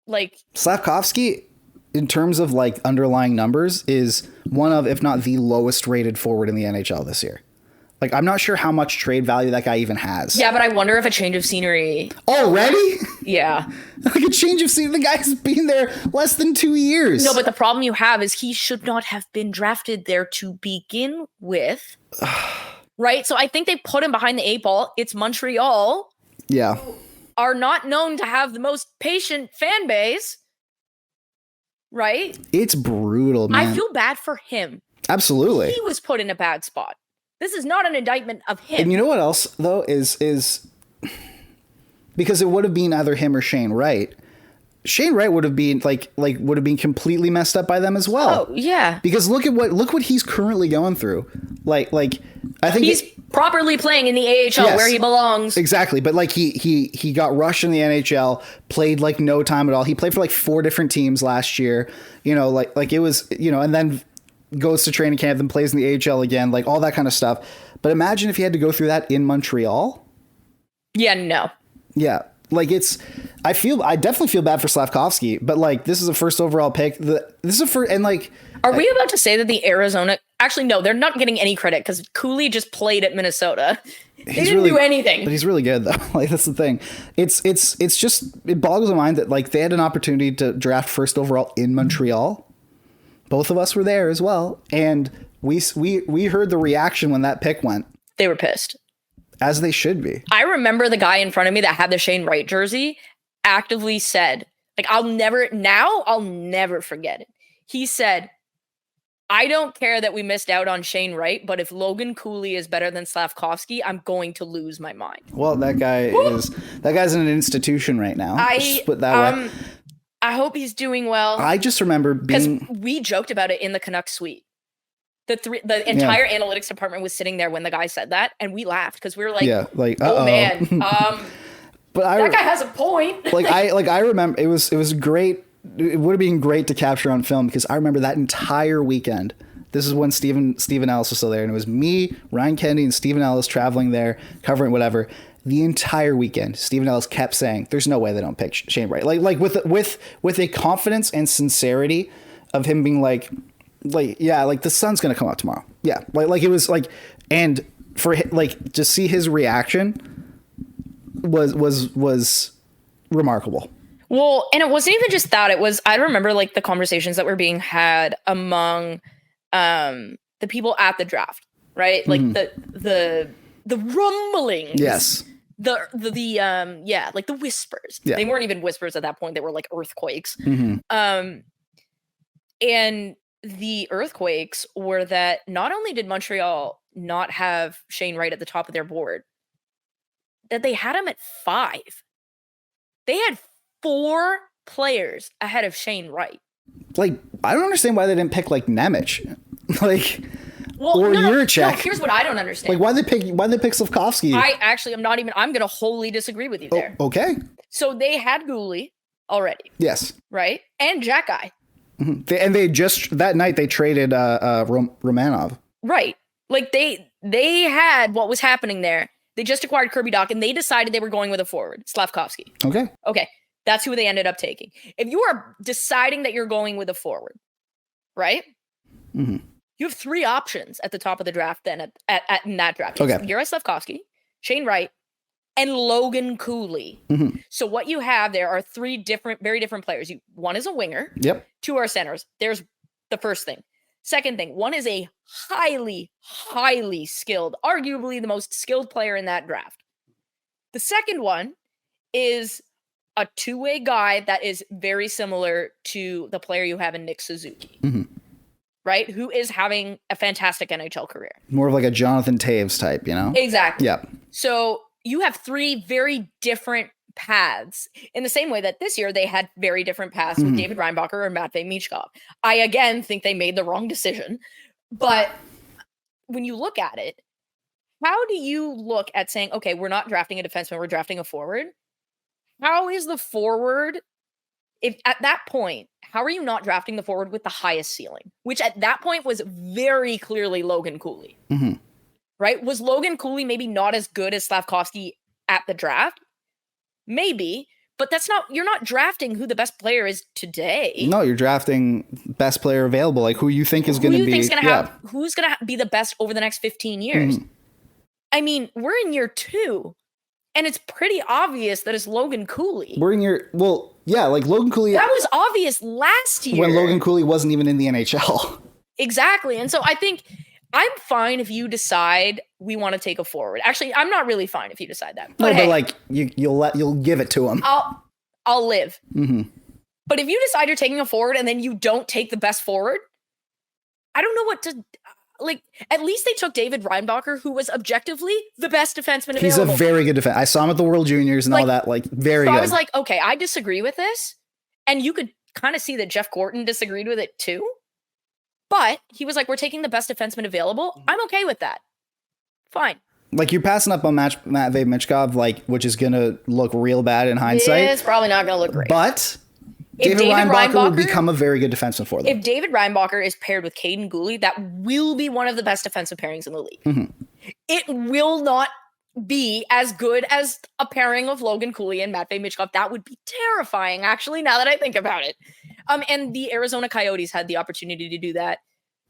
like... Slavkovsky, in terms of, like, underlying numbers, is one of, if not the lowest rated forward in the NHL this year. Like, I'm not sure how much trade value that guy even has. Yeah, but I wonder if a change of scenery... Already? Yeah. Like a change of scenery? The guy's been there less than 2 years. No, but the problem you have is he should not have been drafted there to begin with. Right? So I think they put him behind the 8 ball. It's Montreal. Yeah. Are not known to have the most patient fan base. right? It's brutal, man. I feel bad for him. Absolutely. He was put in a bad spot. This is not an indictment of him. And you know what else though is because it would have been either him or Shane Wright. Shane Wright would have been would have been completely messed up by them as well. Oh yeah. Because look what he's currently going through. Like I think he's properly playing in the AHL where he belongs. Exactly. But like he got rushed in the NHL, played like no time at all. He played for like 4 different teams last year. You know, like it was, you know, and then goes to training camp and plays in the AHL again, like all that kind of stuff. But imagine if he had to go through that in Montreal. Yeah, no. Yeah. Like I definitely feel bad for Slavkovsky, but like this is a first overall pick. Are we about to say that the Arizona, actually, no, they're not getting any credit because Cooley just played at Minnesota. They didn't do anything. But he's really good though. Like that's the thing. It's just, it boggles my mind that like they had an opportunity to draft first overall in Montreal. Both of us were there as well. And we heard the reaction when that pick went. They were pissed. As they should be. I remember the guy in front of me that had the Shane Wright jersey actively said, like, I'll never forget it. He said, I don't care that we missed out on Shane Wright, but if Logan Cooley is better than Slavkovsky, I'm going to lose my mind. Well, that guy's in an institution right now. Just put that way. I hope he's doing well. I just remember because we joked about it in the Canucks suite. The entire analytics department was sitting there when the guy said that, and we laughed because we were like, "Oh man, but that guy has a point." I remember it was great. It would have been great to capture on film because I remember that entire weekend. This is when Stephen Ellis was still there, and it was me, Ryan Kennedy, and Stephen Ellis traveling there, covering whatever. The entire weekend, Stephen Ellis kept saying, "There's no way they don't pick Shane Wright." Like with a confidence and sincerity of him being like the sun's gonna come out tomorrow. Yeah, like it was like, and for like to see his reaction was remarkable. Well, and it wasn't even just that. It was, I remember like the conversations that were being had among the people at the draft, right? Like the rumblings. Yes. Like the whispers. Yeah. They weren't even whispers at that point. They were like earthquakes. Mm-hmm. And the earthquakes were that not only did Montreal not have Shane Wright at the top of their board, that they had him at 5. They had 4 players ahead of Shane Wright. Like, I don't understand why they didn't pick like Nemec, Yurchek. No, here's what I don't understand. Like, why they pick Slavkovsky? I'm going to wholly disagree with you there. Oh, okay. So they had Gooley already. Yes. Right? And Jack Guy. Mm-hmm. They just that night they traded Romanov. Right. Like they had what was happening there. They just acquired Kirby Dach and they decided they were going with a forward, Slavkovsky. Okay. That's who they ended up taking. If you are deciding that you're going with a forward, right? Mm-hmm. You have 3 options at the top of the draft then in that draft. Okay. Yuri Slavkovsky, Shane Wright, and Logan Cooley. Mm-hmm. So what you have there are 3 very different players. One is a winger. Yep. 2 are centers. There's the first thing. Second thing, one is a highly, highly skilled, arguably the most skilled player in that draft. The second one is a 2-way guy that is very similar to the player you have in Nick Suzuki. Mm-hmm. Right? Who is having a fantastic NHL career. More of like a Jonathan Taves type, you know? Exactly. Yeah. So you have 3 very different paths in the same way that this year they had very different paths with David Reinbacher or Matvei Michkov. I again think they made the wrong decision. But when you look at it, how do you look at saying, okay, we're not drafting a defenseman, we're drafting a forward? How is the forward, if at that point, how are you not drafting the forward with the highest ceiling? Which at that point was very clearly Logan Cooley. Mm-hmm. Right? Was Logan Cooley maybe not as good as Slavkovsky at the draft? Maybe, but you're not drafting who the best player is today. No, you're drafting best player available, like who you think is going to be. Who's going to be the best over the next 15 years? Mm-hmm. I mean, we're in year 2. And it's pretty obvious that it's Logan Cooley. Like Logan Cooley. That was obvious last year. When Logan Cooley wasn't even in the NHL. Exactly. And so I think I'm fine if you decide we want to take a forward. Actually, I'm not really fine if you decide that. But like you'll give it to him. I'll live. Mm-hmm. But if you decide you're taking a forward and then you don't take the best forward, I don't know what to like. At least they took David Reinbacher, who was objectively the best defenseman available. He's a very good defense. I saw him at the World Juniors and all that. Like, very good. I was like, okay, I disagree with this. And you could kind of see that Jeff Gorton disagreed with it too. But he was like, we're taking the best defenseman available. I'm okay with that. Fine. Like, you're passing up on Matvei Michkov, like, which is going to look real bad in hindsight. It's probably not going to look great. But David Reinbacher would become a very good defenseman for them. If David Reinbacher is paired with Caden Gooley, that will be one of the best defensive pairings in the league. Mm-hmm. It will not be as good as a pairing of Logan Cooley and Matvei Michkov. That would be terrifying, actually, now that I think about it. And the Arizona Coyotes had the opportunity to do that.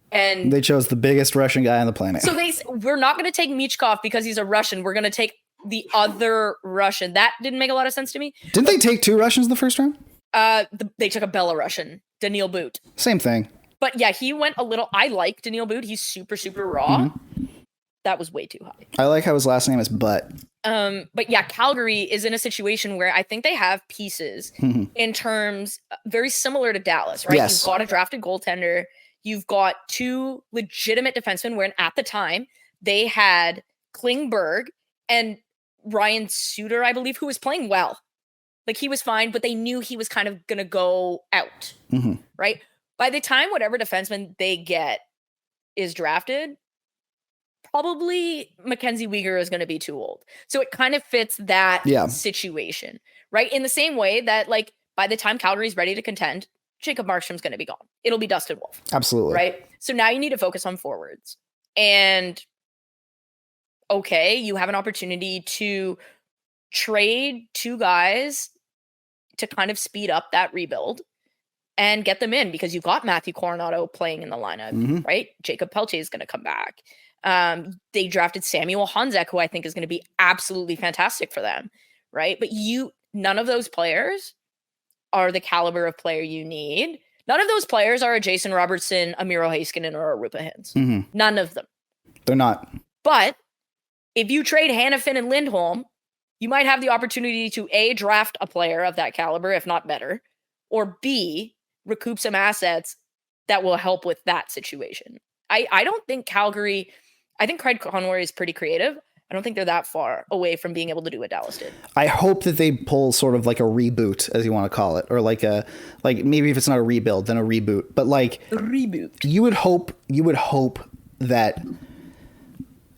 And they chose the biggest Russian guy on the planet. So we're not going to take Michkov because he's a Russian. We're going to take the other Russian. That didn't make a lot of sense to me. Didn't they take 2 Russians the first round? They took a Belarusian, Daniil But. Same thing. But yeah, he went a little. I like Daniil But. He's super, super raw. Mm-hmm. That was way too high. I like how his last name is Butt. But yeah, Calgary is in a situation where I think they have pieces in terms very similar to Dallas, right? Yes. You've got a drafted goaltender. You've got 2 legitimate defensemen where at the time they had Klingberg and Ryan Suter, I believe, who was playing well. Like, he was fine, but they knew he was kind of going to go out, right? By the time whatever defenseman they get is drafted, probably Mackenzie Weegar is going to be too old. So it kind of fits that situation, right? In the same way that, like, by the time Calgary's ready to contend, Jacob Markstrom's going to be gone. It'll be Dustin Wolf. Absolutely. Right? So now you need to focus on forwards. And, okay, you have an opportunity to trade 2 guys to kind of speed up that rebuild and get them in because you've got Matthew Coronado playing in the lineup, right? Jacob Pelche is going to come back. They drafted Samuel Honzek, who I think is going to be absolutely fantastic for them, right? But none of those players are the caliber of player you need. None of those players are a Jason Robertson, a Miro Heiskanen, or a Rupa Hintz. None of them. They're not. But if you trade Hannafin and Lindholm, you might have the opportunity to A, draft a player of that caliber, if not better, or B, recoup some assets that will help with that situation. I don't think Calgary, I think Craig Conroy is pretty creative. I don't think they're that far away from being able to do what Dallas did. I hope that they pull sort of like a reboot, as you want to call it, or like maybe if it's not a rebuild, then a reboot. But like a reboot, you would hope that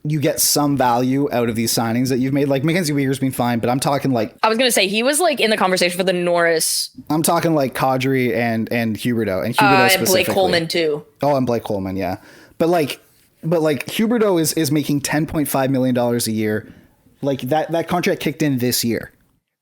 you get some value out of these signings that you've made. Like, Mackenzie Weegar's been fine, but I'm talking like, I was gonna say he was like in the conversation for the Norris. I'm talking like Kadri and Huberdeau and specifically. Blake Coleman too. Oh, and Blake Coleman, yeah. But like Huberdeau is making $10.5 million a year. Like, that contract kicked in this year.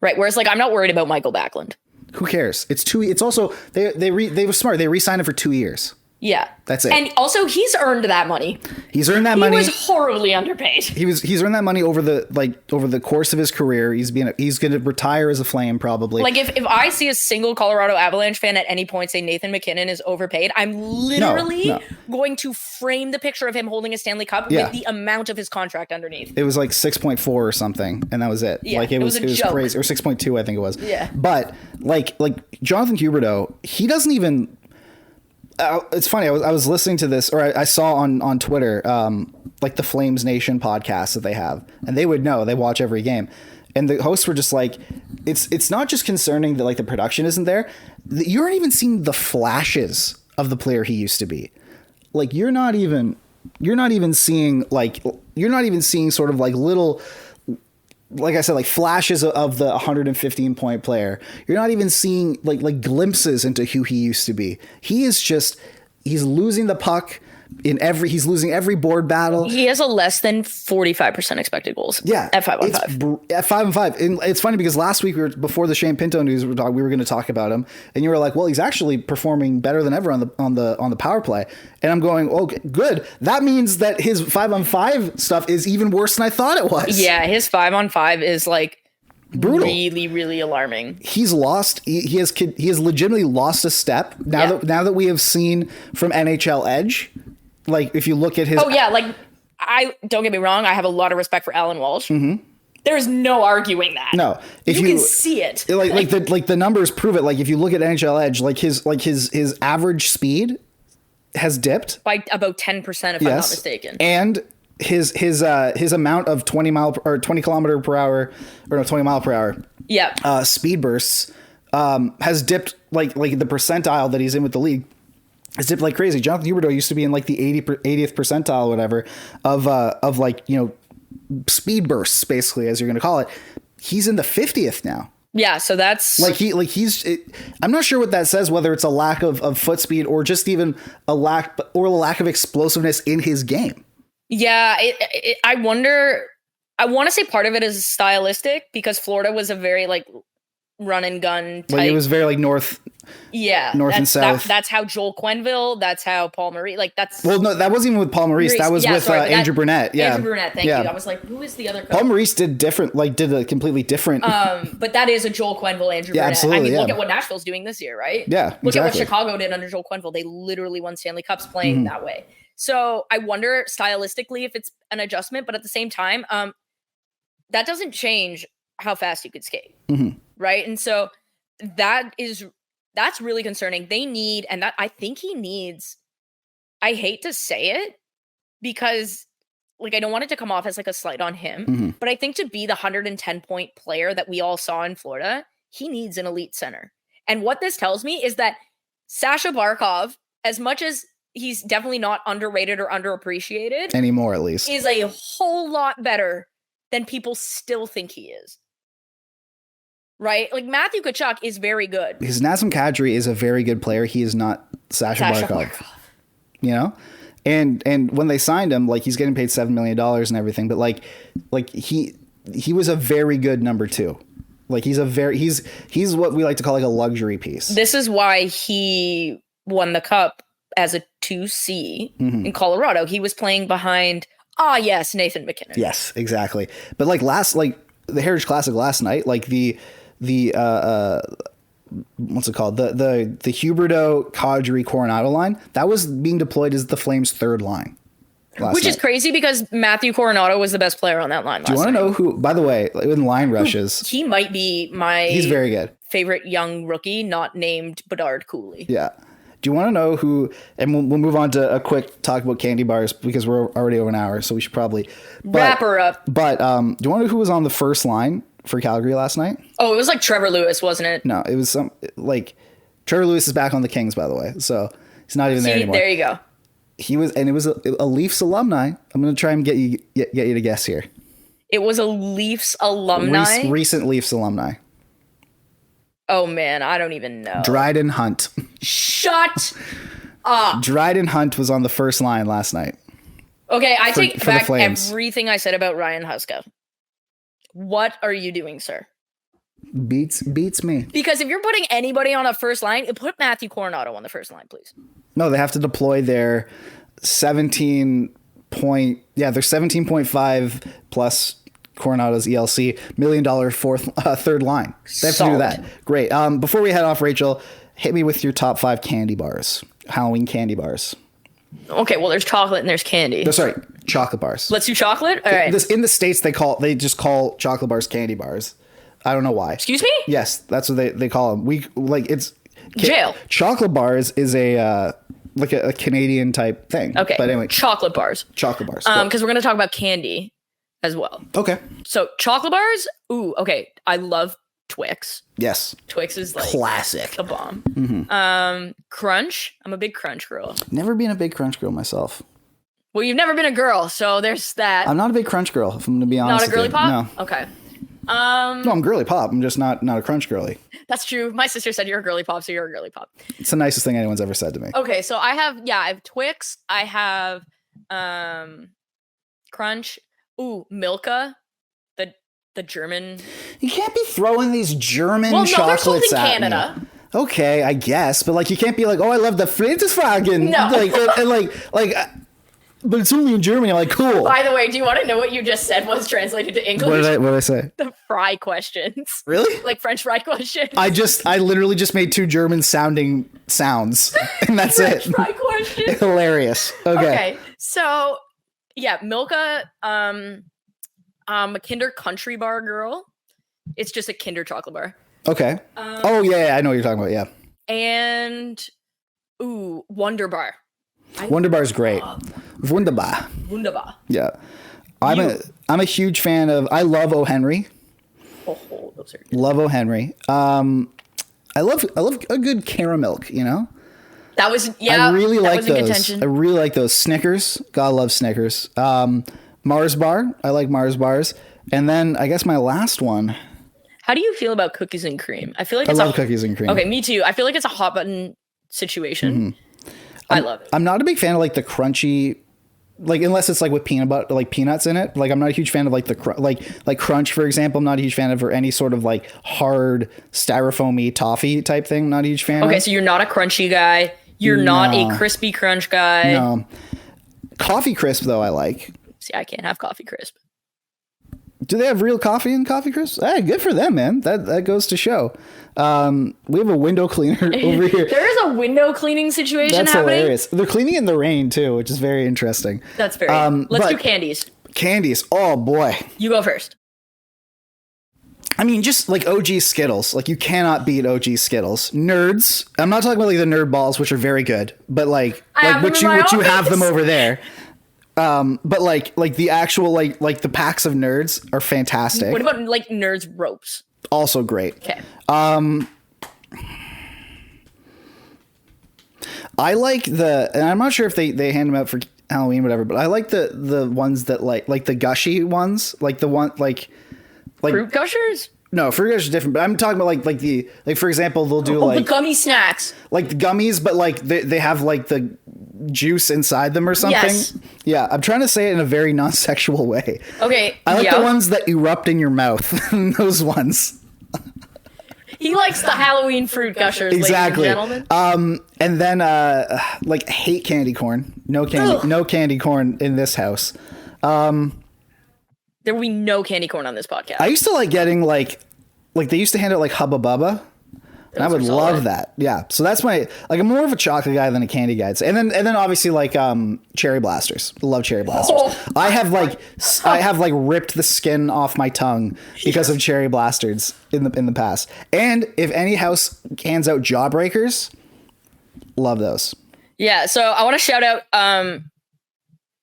Right. Whereas, like, I'm not worried about Michael Backlund. Who cares? It's also they were smart. They re-signed him for 2 years. Yeah. That's it. And also, he's earned that money. He's earned that money. He was horribly underpaid. He's earned that money over the course of his career. He's going to retire as a Flame probably. Like, if I see a single Colorado Avalanche fan at any point say Nathan McKinnon is overpaid, I'm literally going to frame the picture of him holding a Stanley Cup with the amount of his contract underneath. It was like 6.4 or something, and that was it. Yeah, like it was crazy, or 6.2 I think it was. Yeah. But like Jonathan Huberdeau, he doesn't even. It's funny. I was listening to this, or I saw on Twitter, like the Flames Nation podcast that they have, and they would know. They watch every game, and the hosts were just like, "It's not just concerning that like the production isn't there. You aren't even seeing the flashes of the player he used to be. Like you're not even seeing sort of like little." Like I said, like flashes of the 115 point player. You're not even seeing like glimpses into who he used to be. He's losing the puck he's losing every board battle. He has a less than 45% expected goals. Yeah. At 5-on-5. At 5-on-5. And it's funny because last week before the Shane Pinto news, we were going to talk about him, and you were like, well, he's actually performing better than ever on the power play. And I'm going, oh, good. That means that his 5-on-5 stuff is even worse than I thought it was. Yeah, his 5-on-5 is like brutal. Really, really alarming. He's lost. He has legitimately lost a step now that we have seen from NHL Edge. Like if you look at his, like I don't get me wrong, I have a lot of respect for Alan Walsh. Mm-hmm. There's no arguing that. No, if you can see it. Like the numbers prove it. Like if you look at NHL Edge, like his average speed has dipped by about 10%, if I'm not mistaken. And his amount of 20 mile per hour speed bursts has dipped like the percentile that he's in with the league. It's dipped like crazy. Jonathan Huberdeau used to be in like the 80th percentile or whatever of like, you know, speed bursts, basically, as you're going to call it. He's in the 50th now. Yeah, so that's I'm not sure what that says, whether it's a lack of foot speed or just even a lack of explosiveness in his game. Yeah, I wonder. I want to say part of it is stylistic, because Florida was a very like run and gun type. Like it was very like north and south. That's how Joel Quenneville. That's how Paul Maurice. Like that's. Well, no, that wasn't even with Paul Maurice. That was with Andrew Brunette. Yeah, Andrew Brunette. Thank you. I was like, who is the other coach? Paul Maurice did a completely different. But that is a Joel Quenneville, Andrew Brunette. Absolutely. I mean, look at what Nashville's doing this year, right? Yeah, look at what Chicago did under Joel Quenneville. They literally won Stanley Cups playing that way. So I wonder stylistically if it's an adjustment, but at the same time, that doesn't change how fast you could skate, right? And so that's really concerning. They need, and that I think he needs, I hate to say it because like, I don't want it to come off as like a slight on him, but I think to be the 110 point player that we all saw in Florida, he needs an elite center. And what this tells me is that Sasha Barkov, as much as he's definitely not underrated or underappreciated anymore, at least, is a whole lot better than people still think he is. Right? Like Matthew Tkachuk is very good. Because Nazem Kadri is a very good player. He is not Sasha Barkov. You know? And when they signed him, like he's getting paid $7 million and everything, but like he was a very good number two. Like he's what we like to call like a luxury piece. This is why he won the cup as a 2C in Colorado. He was playing behind Nathan McKinnon. Yes, exactly. But like the Heritage Classic last night, like the what's it called? The Huberdeau, Kadri, Coronado line, that was being deployed as the Flames' third line. Which is crazy because Matthew Coronado was the best player on that line last night. Do you want to know who, by the way, in line rushes? He might be he's very good. Favorite young rookie, not named Bedard Cooley. Yeah. Do you want to know who, and we'll move on to a quick talk about candy bars because we're already over an hour, so we should probably wrap her up. But do you want to know who was on the first line for Calgary last night? Oh, it was like Trevor Lewis, wasn't it? No, it was Trevor Lewis is back on the Kings, by the way, so he's not even there anymore. There you go. He was, and it was a Leafs alumni. I'm going to try and get you to guess here. It was a Leafs alumni? Recent Leafs alumni. Oh, man, I don't even know. Dryden Hunt. Shut up. Dryden Hunt was on the first line last night. Okay, I take back everything I said about Ryan Huska. What are you doing, sir? Beats me. Because if you're putting anybody on a first line, put Matthew Coronado on the first line, please. No, they have to deploy their 17.5 plus Coronado's ELC $1 million third line. They have to do that. Great. Before we head off, Rachel, hit me with your top 5 candy bars. Halloween candy bars. Okay, well, there's chocolate and there's candy. No, sorry, chocolate bars. Let's do chocolate? All right. In the States, they just call chocolate bars candy bars. I don't know why. Excuse me? Yes, that's what they call them. It's jail. Chocolate bars is a Canadian type thing. Okay. But anyway, chocolate bars. Because we're going to talk about candy as well. Okay. So chocolate bars. Ooh, okay. I love Twix. Yes. Twix is like classic. The bomb. Crunch. I'm a big Crunch girl. Never been a big Crunch girl myself. Well, you've never been a girl, so there's that. I'm not a big Crunch girl, if I'm going to be honest. Not a girly pop? No. Okay. No, I'm girly pop. I'm just not a Crunch girly. That's true. My sister said you're a girly pop, so you're a girly pop. It's the nicest thing anyone's ever said to me. Okay, so I have Twix. I have Crunch. Ooh, Milka. The German. You can't be throwing these German they're chocolates sold in at Canada. Me. Okay, I guess, but like you can't be like, oh, I love the Friedrichshagen. No. But it's only in Germany. I'm like, cool. By the way, do you want to know what you just said was translated to English? What did I say? The fry questions. Really? Like French fry questions. I literally just made 2 German sounding sounds, and that's French it. Fry questions. Hilarious. Okay. So yeah, Milka. A Kinder Country Bar girl. It's just a Kinder chocolate bar. Okay. Oh yeah, I know what you're talking about. Yeah. And Wonder Bar. Wonder Bar's great. Wunderbar. Wunderbar. Yeah. I'm a huge fan of. I love O. Henry. Oh, those are good. Love O. Henry. I love a good caramilk. You know. That was I really like those. I really like those. Snickers. God love Snickers. Mars Bar. I like Mars bars. And then I guess my last one. How do you feel about cookies and cream? I feel like I love cookies and cream. Okay, me too. I feel like it's a hot button situation. I love it. I'm not a big fan of like the crunchy, like unless it's like with peanut butter, like peanuts in it. Like I'm not a huge fan of like the like Crunch, for example. I'm not a huge fan of, or any sort of like hard styrofoamy toffee type thing. Not a huge fan. Okay, of. so you're not a crunchy guy. You're not a crispy crunch guy. No. Coffee Crisp though I like. See, I can't have Coffee Crisp. Do they have real coffee in Coffee Crisp? Hey, good for them, man. That goes to show. We have a window cleaner over here. There is a window cleaning situation That's happening. hilarious. They're cleaning in the rain too, which is very interesting. That's very. Let's do candies. Candies. Oh boy. You go first. I mean, just like OG Skittles. Like you cannot beat OG Skittles. Nerds. I'm not talking about like the nerd balls, which are very good, but like which you have them over there. But like the actual like the packs of Nerds are fantastic. What about like Nerds ropes? Also great. Okay. I like and I'm not sure if they hand them out for Halloween, whatever, but I like the ones that like the gushy ones, like the one like Fruit Gushers. No, Fruit Gushers are different, but I'm talking about like the for example, they'll do like the gummy snacks, like the gummies, but like they have like the juice inside them or something. Yes. Yeah, I'm trying to say it in a very non-sexual way. Okay. I like the ones that erupt in your mouth. Those ones. He likes the Halloween Fruit Gushers, exactly. ladies and gentlemen. And then like hate candy corn. No candy corn in this house. There will be no candy corn on this podcast. I used to like getting like they used to hand out like Hubba Bubba. And I would love that. Yeah. So that's I'm more of a chocolate guy than a candy guy. And then obviously like cherry blasters. I love cherry blasters. Oh. I have like ripped the skin off my tongue because of cherry blasters in the past. And if any house hands out Jawbreakers, love those. Yeah, so I want to shout out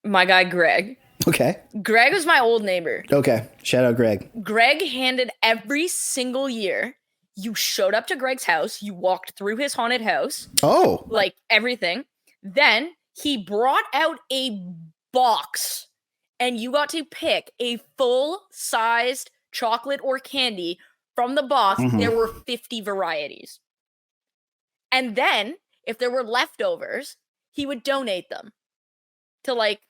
my guy Greg. Okay. Greg was my old neighbor. Okay. Shout out Greg. Greg handed every single year. You showed up to Greg's house. You walked through his haunted house. Oh. Like everything. Then he brought out a box and you got to pick a full-sized chocolate or candy from the box. Mm-hmm. There were 50 varieties. And then if there were leftovers, he would donate them to like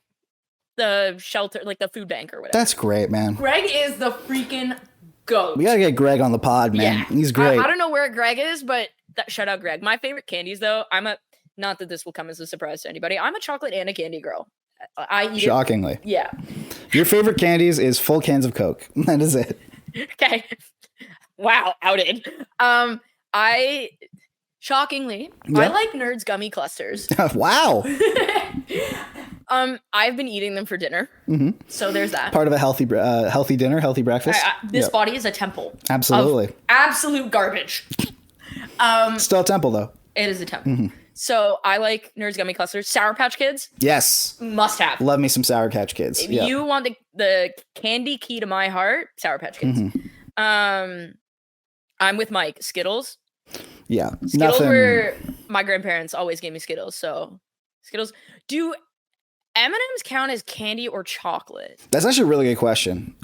the shelter, like the food bank or whatever. That's great, man. Greg is the freaking goat. We gotta get Greg on the pod, man. Yeah. He's great. I don't know where Greg is, but shout out Greg. My favorite candies, though, not that this will come as a surprise to anybody. I'm a chocolate and a candy girl. I eat shockingly. Yeah. Your favorite candies is full cans of Coke. That is it. Okay. Wow, outed. Shockingly, I like Nerds gummy clusters. Wow. I've been eating them for dinner. Mm-hmm. So there's that. Part of a healthy dinner, healthy breakfast. This body is a temple. Absolutely. Absolute garbage. Still a temple, though. It is a temple. Mm-hmm. So I like Nerds gummy clusters. Sour Patch Kids. Yes. Must have. Love me some Sour Patch Kids. If you want the candy key to my heart, Sour Patch Kids. Mm-hmm. I'm with Mike. Skittles. Yeah. Skittles were my grandparents always gave me Skittles. So Skittles. Do M&Ms count as candy or chocolate? That's actually a really good question.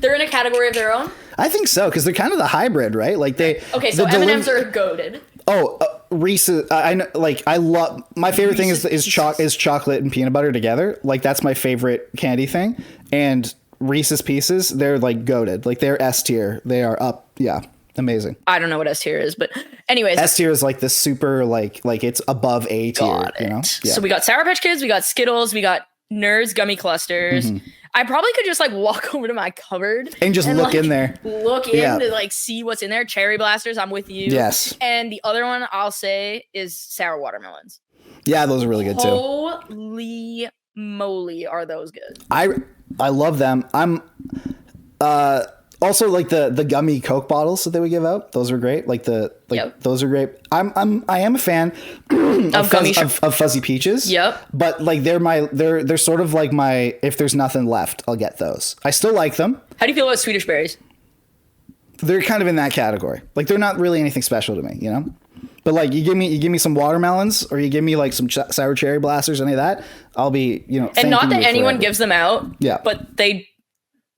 They're in a category of their own? I think so, because they're kind of the hybrid, right? Like they. Okay, so M&Ms are goated. Oh, Reese's. I know. Like I love. My favorite thing is chocolate and peanut butter together. Like that's my favorite candy thing. And Reese's Pieces, they're like goated. Like they're S tier. They are up. Yeah. Amazing. I don't know what S tier is, but anyways. S tier is like the super like it's above A tier. You know? Yeah. So we got Sour Patch Kids, we got Skittles, we got Nerds gummy clusters. Mm-hmm. I probably could just like walk over to my cupboard and just look in there. Look in to like see what's in there. Cherry blasters, I'm with you. Yes. And the other one I'll say is sour watermelons. Yeah, those are really good too. Holy moly, are those good. I love them. Also, like the gummy Coke bottles that they would give out, those were great. Those are great. I am a fan of Fuzzy Peaches. Yep. But like they're sort of like my, if there's nothing left, I'll get those. I still like them. How do you feel about Swedish berries? They're kind of in that category. Like they're not really anything special to me, you know. But like you give me some watermelons, or you give me like some sour cherry blasters, any of that, I'll be, you know. And not that anyone gives them out. Yeah. But they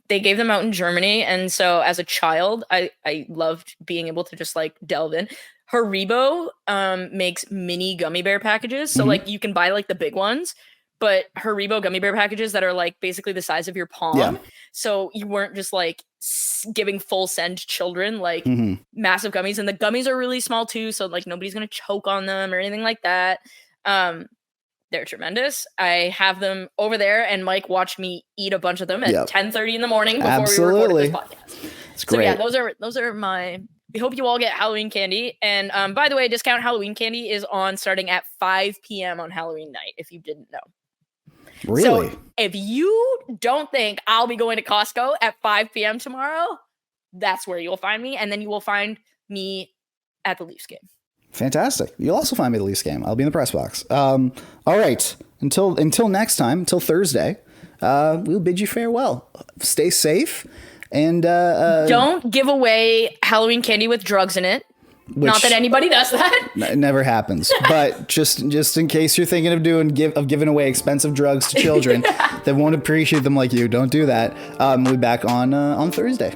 gave them out in Germany, and so as a child, I loved being able to just like delve in. Haribo makes mini gummy bear packages, so like you can buy like the big ones, but Haribo gummy bear packages that are like basically the size of your palm. Yeah. So you weren't just like giving full send children like massive gummies, and the gummies are really small too, so like nobody's gonna choke on them or anything like that. They're tremendous. I have them over there, and Mike watched me eat a bunch of them at 10:30 in the morning before we recorded this podcast. It's great. So yeah, those are my. We hope you all get Halloween candy. And by the way, discount Halloween candy is on starting at 5 p.m. on Halloween night, if you didn't know. Really? So if you don't think I'll be going to Costco at 5 p.m. tomorrow, that's where you'll find me. And then you will find me at the Leafs game. Fantastic. You'll also find me at the Leafs game. I'll be in the press box. All right. Until next time, until Thursday, we'll bid you farewell. Stay safe. And don't give away Halloween candy with drugs in it. Not that anybody does that. It never happens. But just in case you're thinking of giving away expensive drugs to children that won't appreciate them like you, don't do that. We'll be back on Thursday.